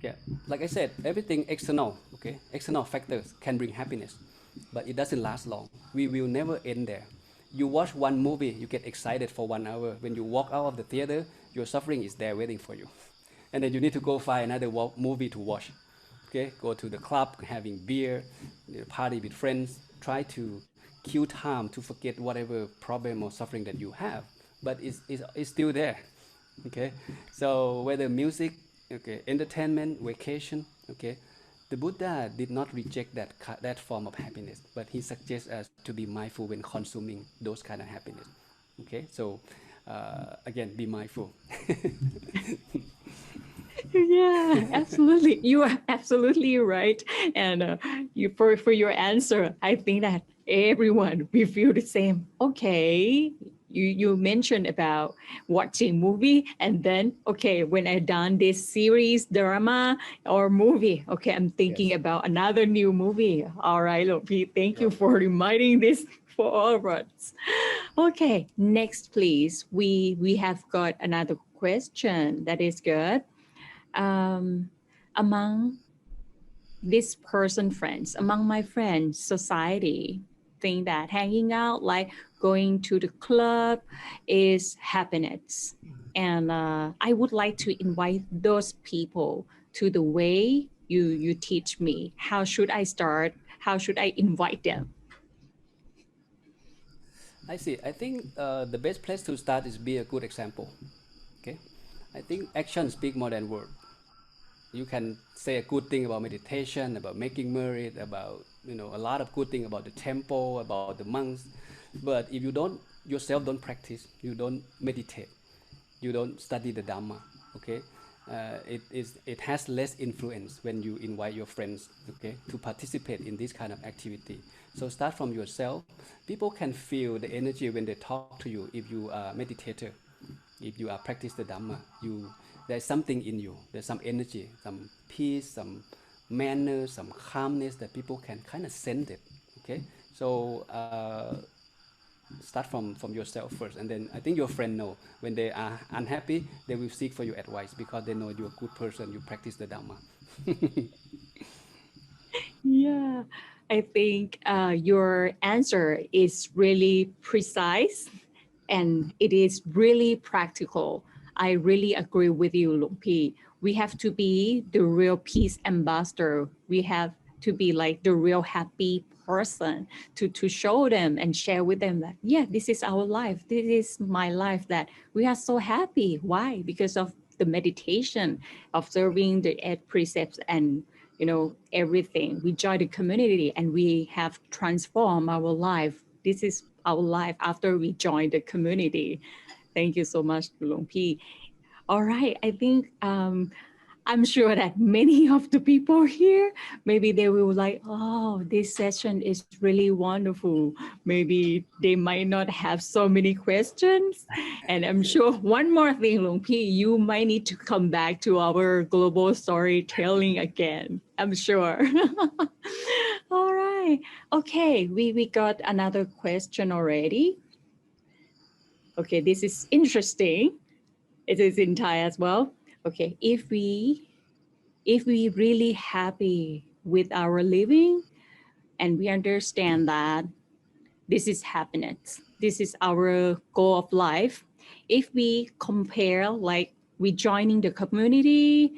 S1: Yeah, like I said, everything external, okay, external factors can bring happiness, but it doesn't last long. We will never end there. You watch one movie, you get excited for 1 hour. When you walk out of the theater, your suffering is there waiting for you, and then you need to go find another movie to watch. Okay, go to the club, having beer, party with friends, try to kill time to forget whatever problem or suffering that you have, but it's still there. Okay, so whether music, okay, entertainment, vacation, okay, the Buddha did not reject that form of happiness, but he suggests us to be mindful when consuming those kind of happiness. Okay, so again, be mindful.
S2: Yeah, absolutely. You are absolutely right. And you for your answer, I think that everyone we feel the same. Okay. You mentioned about watching movie, and then okay, when I done this series, drama or movie, okay, I'm thinking
S1: Yes.
S2: about another new movie. All right, Lopi, thank you
S1: Right.
S2: for reminding this for all of us. Okay, next please. We have got another question that is good. um, among this person friends, among my friends society, think that hanging out, like going to the club, is happiness. And I would like to invite those people to the way you teach me. How should I start? How should I invite them?
S1: I see. I think the best place to start is be a good example. Okay, I think actions speak more than words. You can say a good thing about meditation, about making merit, about a lot of good thing about the temple, about the monks. But if you don't yourself don't practice, you don't meditate, you don't study the Dhamma, okay, it has less influence when you invite your friends, okay, to participate in this kind of activity. So start from yourself. People can feel the energy when they talk to you. If you are a meditator, if you are practice the Dhamma, there's something in you. There's some energy, some peace, some manner, some calmness that people can kind of sense it. Okay, so start from yourself first, and then I think your friend know when they are unhappy, they will seek for your advice because they know you're a good person. You practice the Dhamma.
S2: Yeah, I think your answer is really precise and it is really practical. I really agree with you, Lupi. we have to be the real peace ambassador. We have to be like the real happy person to show them and share with them that, yeah, this is our life. This is my life, that we are so happy. Why? Because of the meditation, observing the 8 precepts and, everything. We join the community and we have transformed our life. This is our life after we join the community. Thank you so much, Luong Pi. All right, I think I'm sure that many of the people here, maybe they will like, oh, this session is really wonderful. Maybe they might not have so many questions. And I'm sure one more thing, Luong Pi, you might need to come back to our global storytelling again. I'm sure. All right. Okay, we got another question already. Okay, this is interesting. It is in Thai as well. Okay, if we really happy with our living and we understand that this is happiness, this is our goal of life. If we compare, like we joining the community,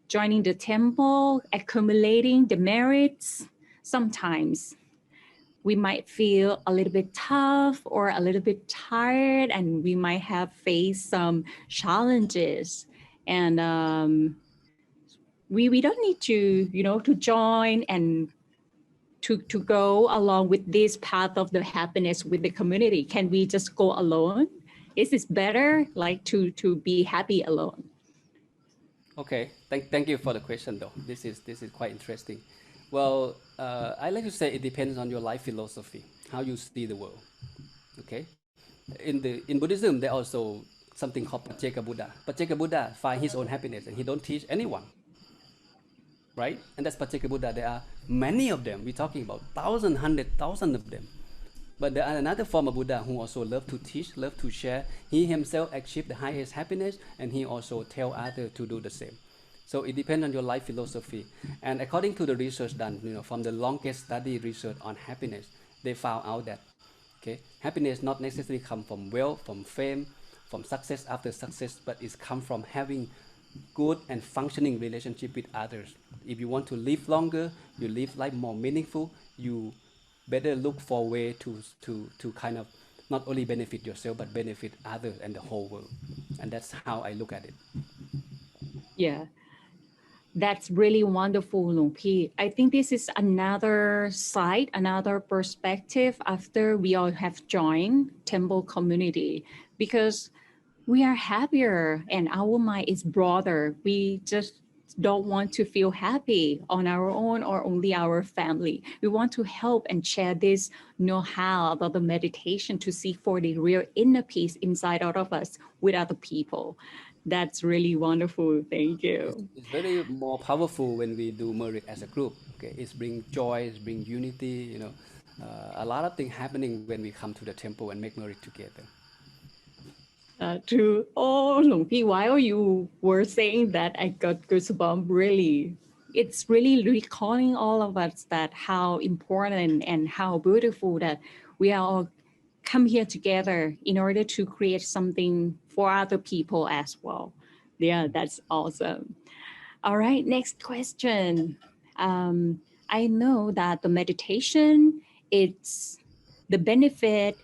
S2: joining the temple, accumulating the merits, sometimes we might feel a little bit tough or a little bit tired, and we might have faced some challenges. And we don't need to, to join and to go along with this path of the happiness with the community. Can we just go alone? Is it better like to be happy alone?
S1: Okay, thank you for the question though. This is quite interesting. Well, I like to say it depends on your life philosophy, how you see the world. Okay, in Buddhism there also something called Pacceka Buddha. Pacceka Buddha find his own happiness and he don't teach anyone, right? And that's Pacceka Buddha. There are many of them. We're talking about thousand, hundred thousand of them. But there are another form of Buddha who also love to teach, love to share. He himself achieved the highest happiness, and he also tell others to do the same. So it depends on your life philosophy. And according to the research done, from the longest study research on happiness, they found out that happiness not necessarily come from wealth, from fame, from success after success, but it's come from having good and functioning relationship with others. If you want to live longer, you live life more meaningful, you better look for a way to kind of not only benefit yourself but benefit others and the whole world. And that's how I look at it.
S2: Yeah, that's really wonderful, Luong Pi. I think this is another side, another perspective after we all have joined temple community, because we are happier and our mind is broader. We just don't want to feel happy on our own or only our family. We want to help and share this know-how about the meditation to seek for the real inner peace inside out of us with other people. That's really wonderful. Thank you.
S1: It's very more powerful when we do merit as a group. Okay, it's bring joy, it's bring unity. A lot of things happening when we come to the temple and make merit together.
S2: True. Oh, Long Pi, while you were saying that, I got goosebumps. Really, it's really recalling all of us that how important and how beautiful that we are all come here together in order to create something for other people as well. Yeah, that's awesome. All right, next question. I know that the meditation, it's the benefit,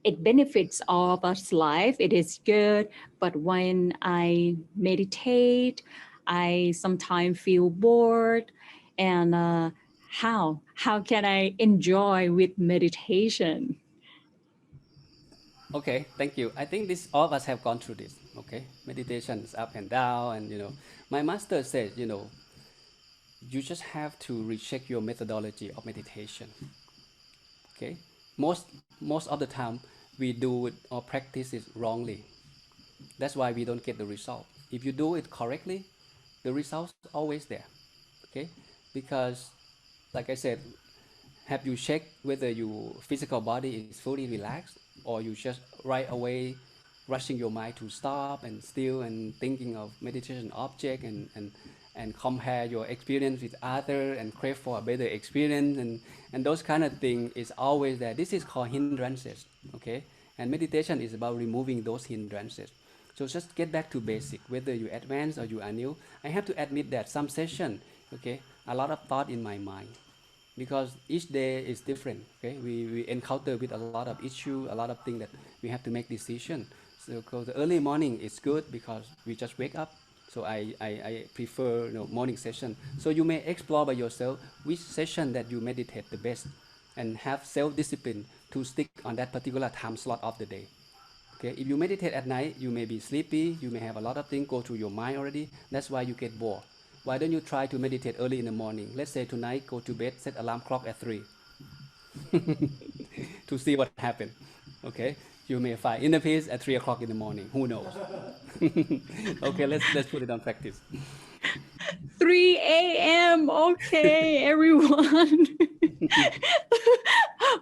S2: it benefits all of us life. It is good. But when I meditate, I sometimes feel bored. And how can I enjoy with meditation?
S1: Okay, thank you. I think this all of us have gone through this. Okay, meditation is up and down, and my master says, you just have to recheck your methodology of meditation. Okay, most of the time we do it or practice it wrongly. That's why we don't get the result. If you do it correctly, the result's always there. Okay, because like I said, have you checked whether your physical body is fully relaxed, or you just right away rushing your mind to stop and still and thinking of meditation object and compare your experience with other and crave for a better experience and those kind of things is always there. This is called hindrances. Okay, and meditation is about removing those hindrances. So just get back to basic, whether you advance or you are new. I have to admit that some session, okay, a lot of thought in my mind because each day is different. Okay, we encounter with a lot of issue, a lot of things that we have to make decision. So 'cause the early morning is good because we just wake up. So I prefer morning session. So you may explore by yourself which session that you meditate the best and have self-discipline to stick on that particular time slot of the day. Okay, if you meditate at night, you may be sleepy, you may have a lot of things go through your mind already. That's why you get bored. Why don't you try to meditate early in the morning? Let's say tonight, go to bed, set alarm clock at 3 to see what happened. Okay, you may find inner peace at 3 o'clock in the morning. Who knows? Okay, let's put it on practice.
S2: 3 a.m. Okay, everyone.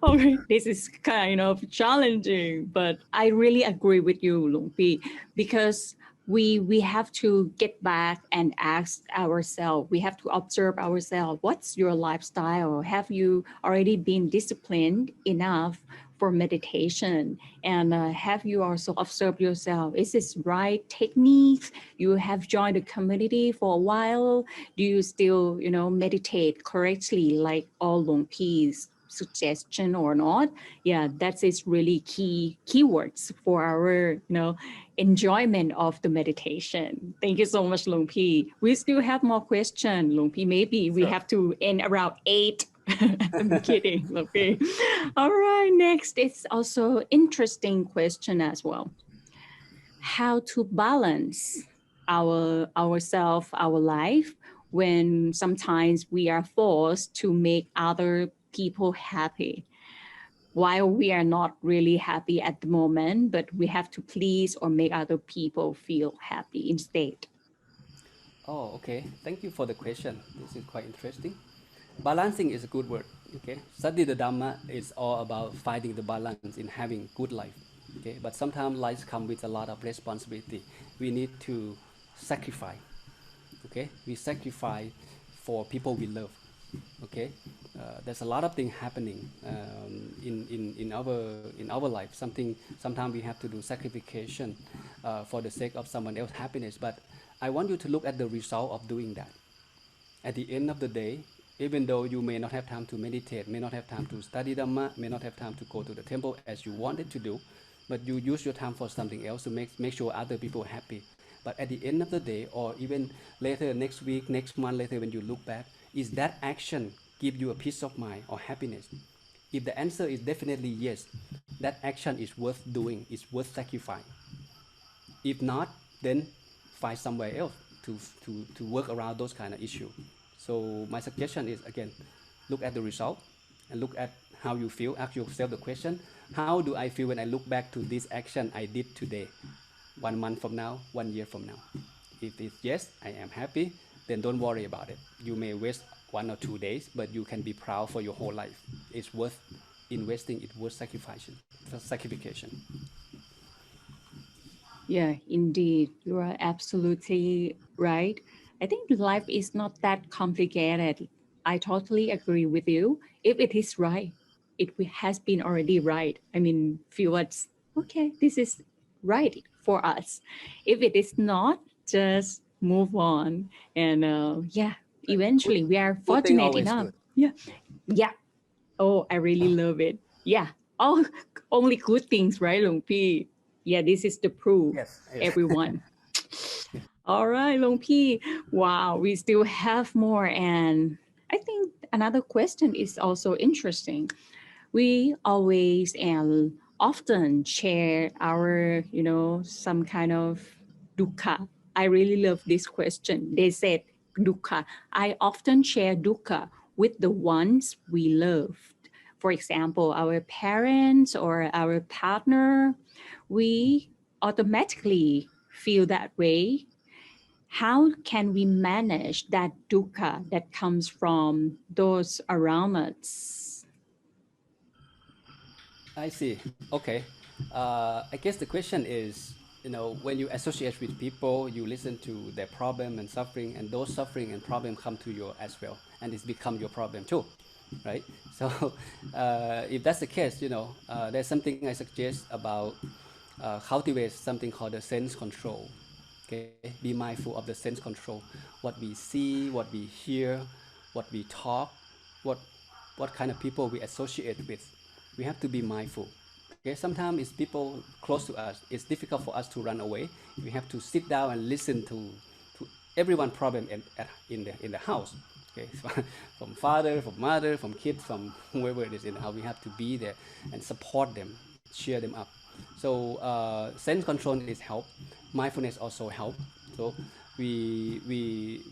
S2: Okay, this is kind of challenging, but I really agree with you, Lung Pi, because we have to get back and ask ourselves. We have to observe ourselves. What's your lifestyle? Have you already been disciplined enough for meditation? And have you also observed yourself? Is this right technique? You have joined a community for a while. Do you still, meditate correctly like all Lung Pi's suggestion or not? Yeah, that is really keywords for our, enjoyment of the meditation. Thank you so much, Lung Pi. We still have more questions, Lung Pi. Maybe we
S1: Sure.
S2: have to end around 8. I'm kidding, Lung Pi. All right, next, it's also interesting question as well. How to balance ourself, our life, when sometimes we are forced to make other people happy while we are not really happy at the moment, but we have to please or make other people feel happy instead.
S1: Oh, okay. Thank you for the question. This is quite interesting. Balancing is a good word. Okay. Study the Dhamma is all about finding the balance in having good life. Okay. But sometimes life comes with a lot of responsibility. We need to sacrifice. Okay. We sacrifice for people we love. Okay. There's a lot of things happening in our life. Sometimes we have to do sacrification for the sake of someone else's happiness. But I want you to look at the result of doing that. At the end of the day, even though you may not have time to meditate, may not have time to study Dhamma, may not have time to go to the temple as you wanted to do, but you use your time for something else to make sure other people are happy. But at the end of the day, or even later, next week, next month later, when you look back, is that action give you a peace of mind or happiness? If the answer is definitely yes, that action is worth doing, is worth sacrificing. If not, then find somewhere else to work around those kind of issues. So my suggestion is, again, look at the result and look at how you feel. Ask yourself the question, how do I feel when I look back to this action I did today, 1 month from now, 1 year from now? If it's yes, I am happy, then don't worry about it. You may waste 1 or 2 days, but you can be proud for your whole life. It's worth investing, it's worth sacrification.
S2: Yeah, indeed. You are absolutely right. I think life is not that complicated. I totally agree with you. If it is right, has been already right. I mean, feel what's okay, this is right for us. If it is not, just move on. And yeah,
S1: Good,
S2: eventually we are
S1: good thing
S2: fortunate
S1: always
S2: enough.
S1: good.
S2: Yeah. Yeah. Oh, I really love it. Yeah. Oh, only good things, right, Long P? Yeah, this is the proof,
S1: Yes, yes.
S2: everyone. All right, Long P. Wow, we still have more. And I think another question is also interesting. We always and often share our, some kind of dukkha. I really love this question. They said dukkha. I often share dukkha with the ones we love. For example, our parents or our partner. We automatically feel that way. How can we manage that dukkha that comes from those around us?
S1: I see. Okay. I guess the question is, when you associate with people, you listen to their problem and suffering, and those suffering and problem come to you as well, and it's become your problem too, right? So, if that's the case, there's something I suggest about cultivate something called the sense control. Okay, be mindful of the sense control, what we see, what we hear, what we talk, what what kind of people we associate with. We have to be mindful. Okay, sometimes it's people close to us. It's difficult for us to run away. We have to sit down and listen to everyone problem in the house. Okay, from father, from mother, from kids, from whoever it is in the house. We have to be there and support them, cheer them up. So sense control is help. Mindfulness also help. So we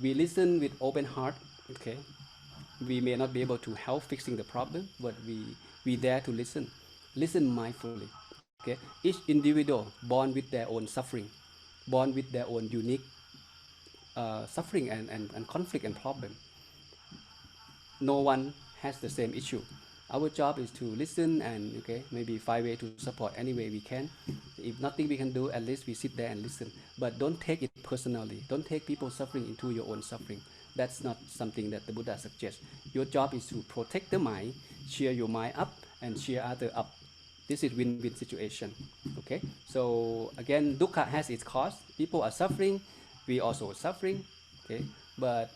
S1: listen with open heart. Okay, we may not be able to help fixing the problem, but we dare to listen mindfully. Okay, each individual born with their own suffering, born with their own unique suffering and conflict and problem. No one has the same issue. Our job is to listen and okay, maybe find way to support any way we can. If nothing we can do, at least we sit there and listen. But don't take it personally. Don't take people's suffering into your own suffering. That's not something that the Buddha suggests. Your job is to protect the mind, cheer your mind up, and cheer other up. This is win-win situation. Okay. So again, dukkha has its cost. People are suffering. We also are suffering. Okay. But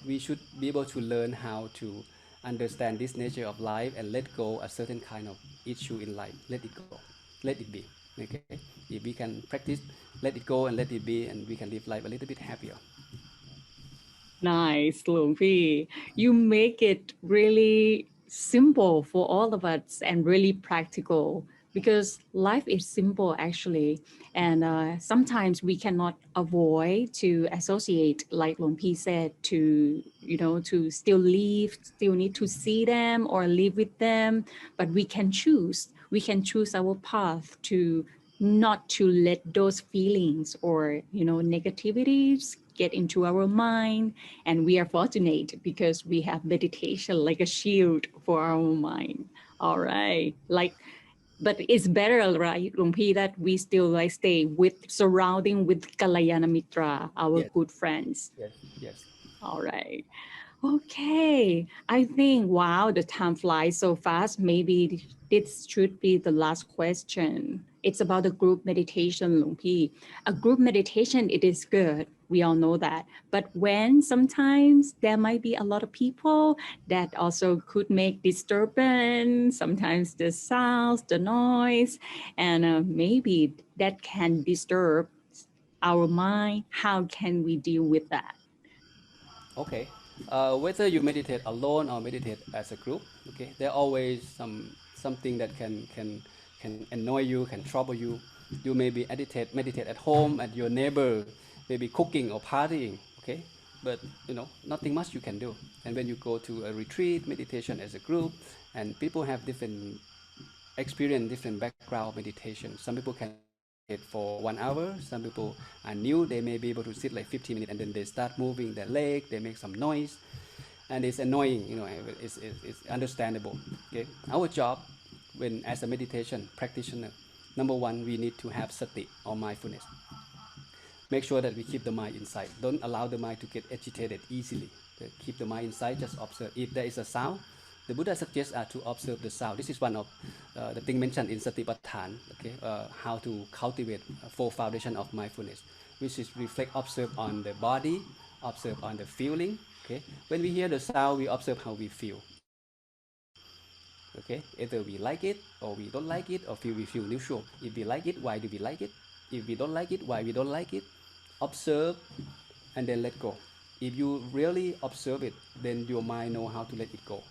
S1: we should be able to learn how to understand this nature of life and let go a certain kind of issue in life. Let it go. Let it be. Okay. If we can practice, let it go and let it be, and we can live life a little bit happier.
S2: Nice, Lumpy. You make it really simple for all of us and really practical because life is simple actually. And sometimes we cannot avoid to associate, like Lumpy said, to, to still live, still need to see them or live with them. But we can choose. We can choose our path to not to let those feelings or, negativities get into our mind, and we are fortunate because we have meditation like a shield for our mind. All right. But it's better, right, Lumpi, that we still like stay with surrounding with Kalayana Mitra, our
S1: Yes,
S2: good friends.
S1: yes, yes.
S2: All right. Okay. I think, wow, the time flies so fast. Maybe this should be the last question. It's about the group meditation, Lung Pi. A group meditation, it is good. We all know that. But when sometimes there might be a lot of people that also could make disturbance, sometimes the sounds, the noise, and maybe that can disturb our mind. How can we deal with that?
S1: Okay. Whether you meditate alone or meditate as a group, okay, there always something that can annoy you, can trouble you. You maybe meditate at home, at your neighbor, maybe cooking or partying, okay. But nothing much you can do. And when you go to a retreat meditation as a group, and people have different experience, different background of meditation. Some people can meditate for 1 hour. Some people are new. They may be able to sit like 15 minutes and then they start moving their leg. They make some noise, and it's annoying. It's understandable. Okay, our job, when as a meditation practitioner, number one, we need to have sati or mindfulness. Make sure that we keep the mind inside. Don't allow the mind to get agitated easily. Okay? Keep the mind inside. Just observe. If there is a sound, the Buddha suggests to observe the sound. This is one of the thing mentioned in Satipatthana. Okay, how to cultivate a full foundation of mindfulness, which is reflect, observe on the body, observe on the feeling. Okay, when we hear the sound, we observe how we feel. Okay, either we like it or we don't like it, or we feel neutral. If we like it, why do we like it? If we don't like it, why we don't like it? Observe and then let go. If you really observe it, then your mind know how to let it go.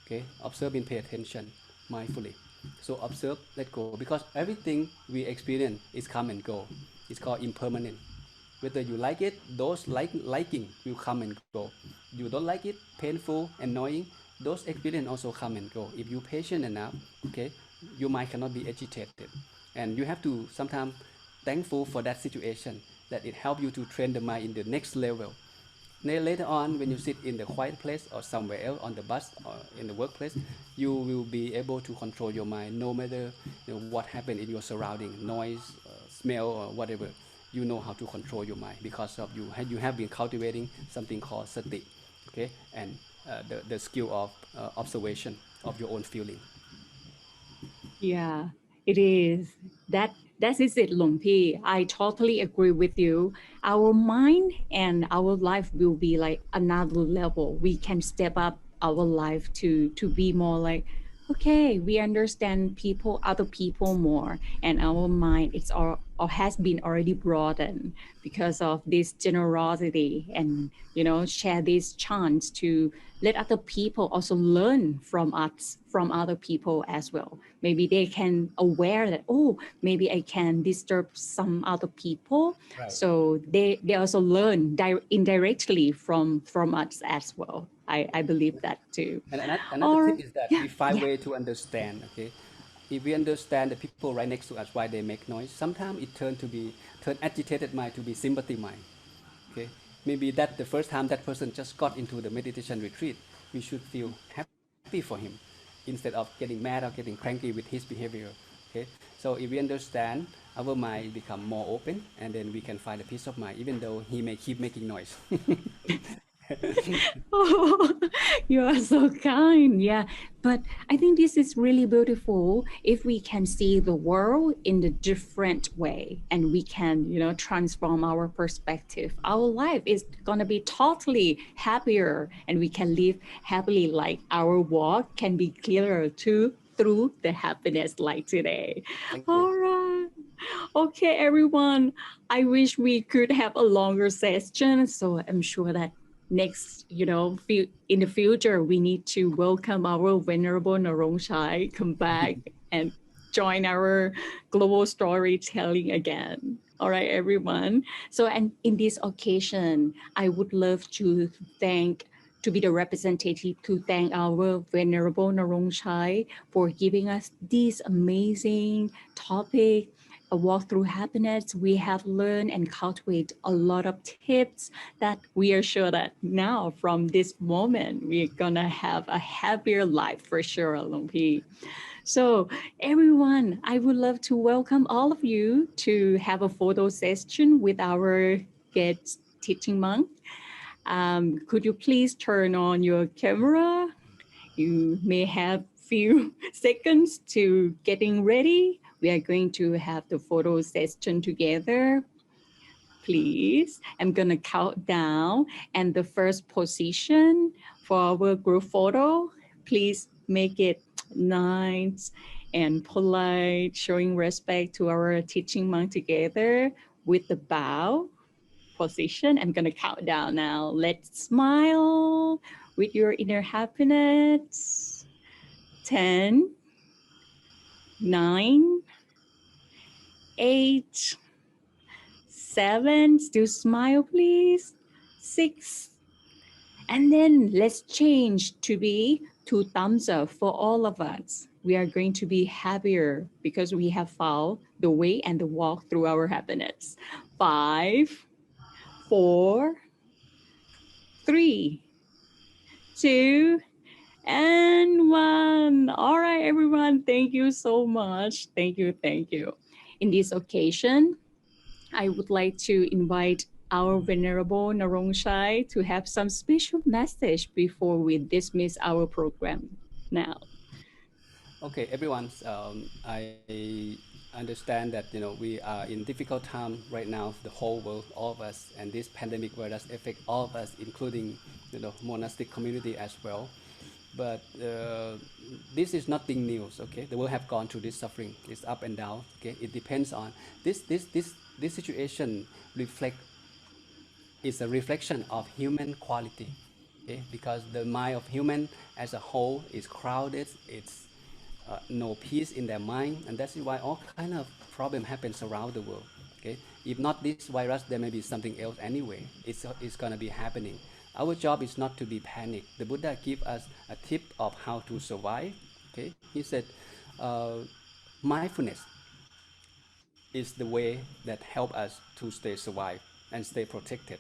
S1: Okay, observe and pay attention mindfully. So observe, let go, because everything we experience is come and go. It's called impermanent. Whether you like it, those liking will come and go. You don't like it, painful, annoying, those experience also come and go. If you're patient enough, okay, your mind cannot be agitated, and you have to sometimes thankful for that situation, that it help you to train the mind in the next level. Then later on, when you sit in the quiet place or somewhere else on the bus or in the workplace, you will be able to control your mind no matter what happened in your surrounding, noise, smell, or whatever. You know how to control your mind because of you have been cultivating something called sati, okay, and the skill of observation of your own feeling.
S2: Yeah. It is. That is it, Lumpy. I totally agree with you. Our mind and our life will be like another level. We can step up our life to be more like, okay, we understand people, other people more, and our mind it's all or has been already broadened because of this generosity and share this chance to let other people also learn from us, from other people as well. Maybe they can aware that, oh, maybe I can disturb some other people,
S1: Right.
S2: so they also learn indirectly from us as well. I believe that too.
S1: And another
S2: Or
S1: tip is that
S2: yeah,
S1: we find
S2: yeah.
S1: way to understand. Okay, if we understand the people right next to us why they make noise, sometimes it turn agitated mind to be sympathy mind. Okay, maybe that the first time that person just got into the meditation retreat, we should feel happy for him instead of getting mad or getting cranky with his behavior. Okay, so if we understand, our mind become more open, and then we can find a peace of mind even though he may keep making noise.
S2: Oh, you are so kind. Yeah. But I think this is really beautiful if we can see the world in a different way and we can, transform our perspective. Our life is going to be totally happier and we can live happily, like our walk can be clearer too through the happiness like today.
S1: Thank you.
S2: All right. Okay, everyone. I wish we could have a longer session. So I'm sure that next, in the future, we need to welcome our venerable Narongchai come back and join our global storytelling again. All right, everyone. So, and in this occasion, I would love to be the representative to thank our venerable Narongchai for giving us this amazing topic, a walk through happiness. We have learned and cultivate a lot of tips that we are sure that now from this moment we're gonna have a happier life for sure, Lumpy. So everyone, I would love to welcome all of you to have a photo session with our guest teaching monk. Could you please turn on your camera? You may have few seconds to getting ready. We are going to have the photo session together. Please, I'm gonna count down, and the first position for our group photo, please make it nice and polite, showing respect to our teaching monk together with the bow position. I'm gonna count down now. Let's smile with your inner happiness. 10, 9, 8, 7. Still smile, please. 6. And then let's change to be 2 thumbs up for all of us. We are going to be happier because we have found the way and the walk through our happiness. 5, 4, 3, 2, and 1. All right, everyone. Thank you so much. Thank you. Thank you. In this occasion, I would like to invite our Venerable Narongchai to have some special message before we dismiss our program now.
S1: Okay, everyone. I understand that we are in difficult time right now. The whole world, all of us, and this pandemic virus affect all of us, including monastic community as well. But this is nothing new. Okay, the world have gone through this suffering. It's up and down. Okay, it depends on this situation reflect is a reflection of human quality. Okay, because the mind of human as a whole is crowded. It's no peace in their mind, and that's why all kind of problem happens around the world. Okay, if not this virus, there may be something else anyway. It's gonna be happening. Our job is not to be panicked. The Buddha give us a tip of how to survive. Okay, he said, mindfulness is the way that help us to stay survive and stay protected.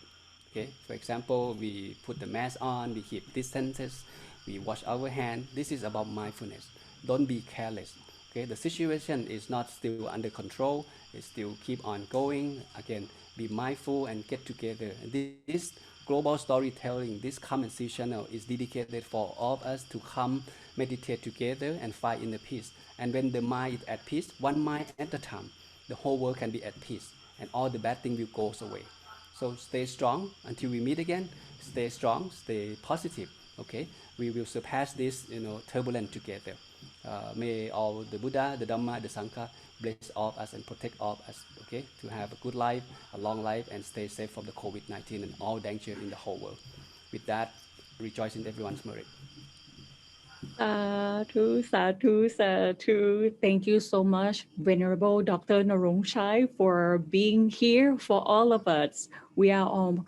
S1: Okay, for example, we put the mask on, we keep distances, we wash our hand. This is about mindfulness. Don't be careless. Okay, the situation is not still under control. It still keep on going. Again, be mindful and get together. And this group global storytelling, this comment channel is dedicated for all of us to come meditate together and find inner peace. And when the mind is at peace, one mind at a time, the whole world can be at peace, and all the bad things will go away. So stay strong until we meet again. Stay strong, stay positive. Okay, we will surpass this, turbulent together. May all the Buddha, the Dhamma, the Sangha bless all of us and protect all of us. Okay, to have a good life, a long life, and stay safe from the COVID-19 and all danger in the whole world. With that, rejoice in everyone's merit.
S2: Sadhu, sadhu, sadhu. Thank you so much, Venerable Dr. Narongchai, for being here for all of us. We are all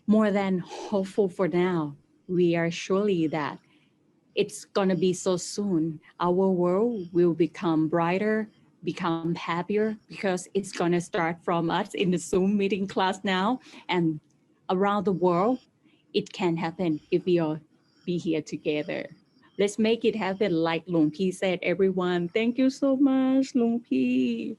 S2: more than hopeful for now. We are surely that it's going to be so soon. Our world will become brighter, become happier, because it's going to start from us in the Zoom meeting class now. And around the world, it can happen if we all be here together. Let's make it happen like Luang Pi said, everyone. Thank you so much, Luang Pi.